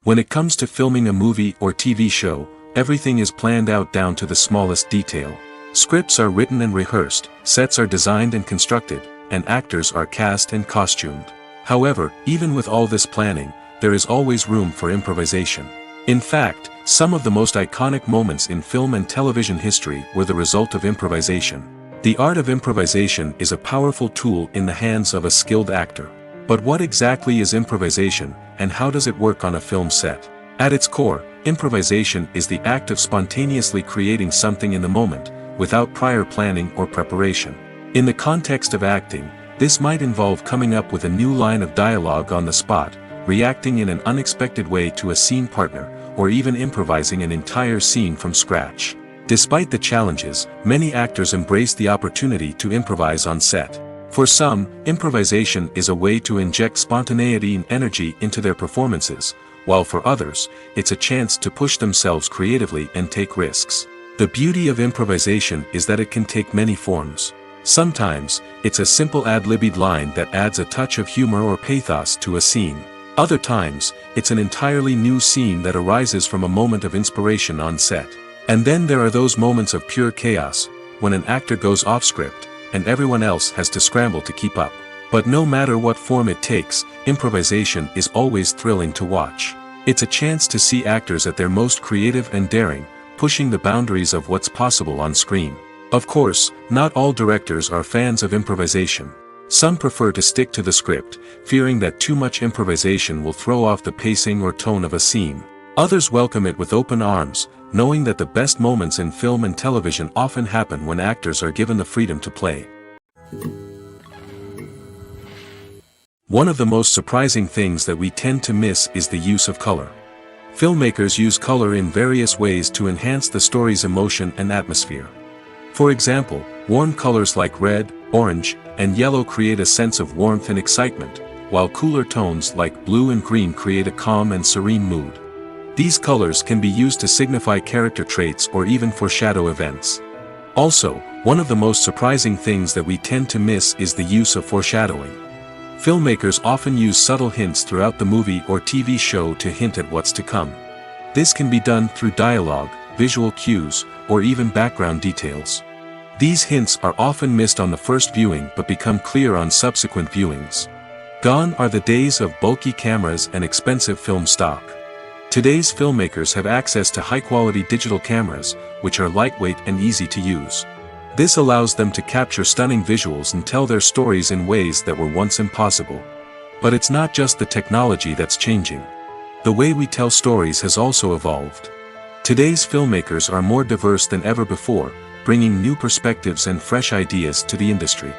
When it comes to filming a movie or TV show, everything is planned out down to the smallest detail. Scripts are written and rehearsed, sets are designed and constructed, and actors are cast and costumed. However, even with all this planning, there is always room for improvisation. In fact, some of the most iconic moments in film and television history were the result of improvisation. The art of improvisation is a powerful tool in the hands of a skilled actor. But what exactly is improvisation, and how does it work on a film set? At its core, improvisation is the act of spontaneously creating something in the moment, without prior planning or preparation. In the context of acting, this might involve coming up with a new line of dialogue on the spot, reacting in an unexpected way to a scene partner, or even improvising an entire scene from scratch. Despite the challenges, many actors embrace the opportunity to improvise on set. For some, improvisation is a way to inject spontaneity and energy into their performances, while for others, it's a chance to push themselves creatively and take risks. The beauty of improvisation is that it can take many forms. Sometimes, it's a simple ad-libbed line that adds a touch of humor or pathos to a scene. Other times, it's an entirely new scene that arises from a moment of inspiration on set. And then there are those moments of pure chaos, when an actor goes off script, and everyone else has to scramble to keep up. But no matter what form it takes, improvisation is always thrilling to watch. It's a chance to see actors at their most creative and daring, pushing the boundaries of what's possible on screen. Of course, not all directors are fans of improvisation. Some prefer to stick to the script, fearing that too much improvisation will throw off the pacing or tone of a scene. Others welcome it with open arms, knowing that the best moments in film and television often happen when actors are given the freedom to play. One of the most surprising things that we tend to miss is the use of color. Filmmakers use color in various ways to enhance the story's emotion and atmosphere. For example, warm colors like red, orange, and yellow create a sense of warmth and excitement, while cooler tones like blue and green create a calm and serene mood. These colors can be used to signify character traits or even foreshadow events. Also, one of the most surprising things that we tend to miss is the use of foreshadowing. Filmmakers often use subtle hints throughout the movie or TV show to hint at what's to come. This can be done through dialogue, visual cues, or even background details. These hints are often missed on the first viewing but become clear on subsequent viewings. Gone are the days of bulky cameras and expensive film stock. Today's filmmakers have access to high-quality digital cameras, which are lightweight and easy to use. This allows them to capture stunning visuals and tell their stories in ways that were once impossible. But it's not just the technology that's changing. The way we tell stories has also evolved. Today's filmmakers are more diverse than ever before, bringing new perspectives and fresh ideas to the industry.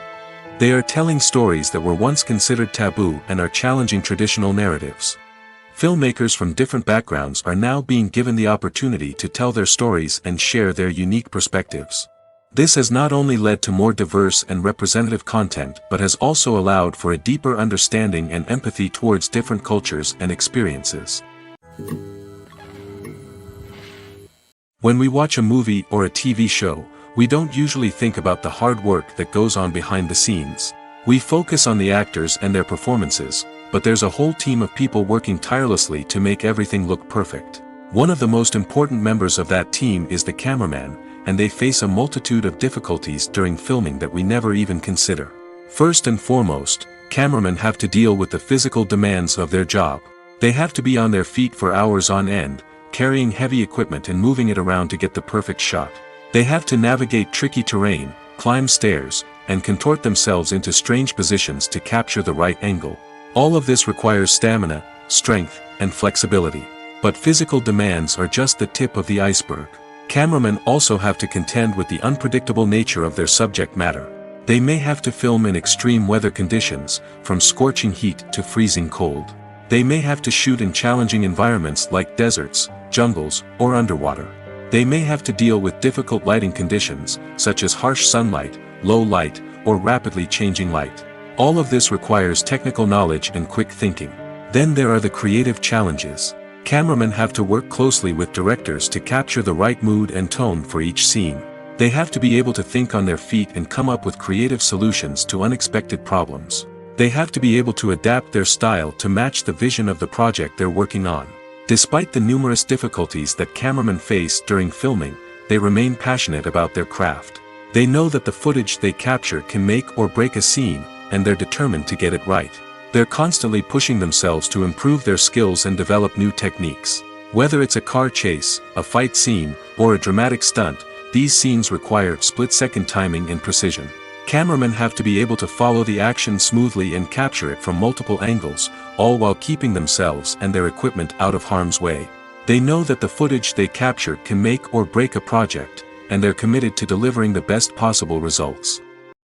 They are telling stories that were once considered taboo and are challenging traditional narratives. Filmmakers from different backgrounds are now being given the opportunity to tell their stories and share their unique perspectives. This has not only led to more diverse and representative content but has also allowed for a deeper understanding and empathy towards different cultures and experiences. When we watch a movie or a TV show, we don't usually think about the hard work that goes on behind the scenes. We focus on the actors and their performances, but there's a whole team of people working tirelessly to make everything look perfect. One of the most important members of that team is the cameraman, and they face a multitude of difficulties during filming that we never even consider. First and foremost, cameramen have to deal with the physical demands of their job. They have to be on their feet for hours on end, carrying heavy equipment and moving it around to get the perfect shot. They have to navigate tricky terrain, climb stairs, and contort themselves into strange positions to capture the right angle. All of this requires stamina, strength, and flexibility. But physical demands are just the tip of the iceberg. Cameramen also have to contend with the unpredictable nature of their subject matter. They may have to film in extreme weather conditions, from scorching heat to freezing cold. They may have to shoot in challenging environments like deserts, jungles, or underwater. They may have to deal with difficult lighting conditions, such as harsh sunlight, low light, or rapidly changing light. All of this requires technical knowledge and quick thinking. Then there are the creative challenges. Cameramen have to work closely with directors to capture the right mood and tone for each scene. They have to be able to think on their feet and come up with creative solutions to unexpected problems. They have to be able to adapt their style to match the vision of the project they're working on. Despite the numerous difficulties that cameramen face during filming, they remain passionate about their craft. They know that the footage they capture can make or break a scene, and they're determined to get it right. They're constantly pushing themselves to improve their skills and develop new techniques. Whether it's a car chase, a fight scene, or a dramatic stunt, these scenes require split-second timing and precision. Cameramen have to be able to follow the action smoothly and capture it from multiple angles, all while keeping themselves and their equipment out of harm's way. They know that the footage they capture can make or break a project, and they're committed to delivering the best possible results.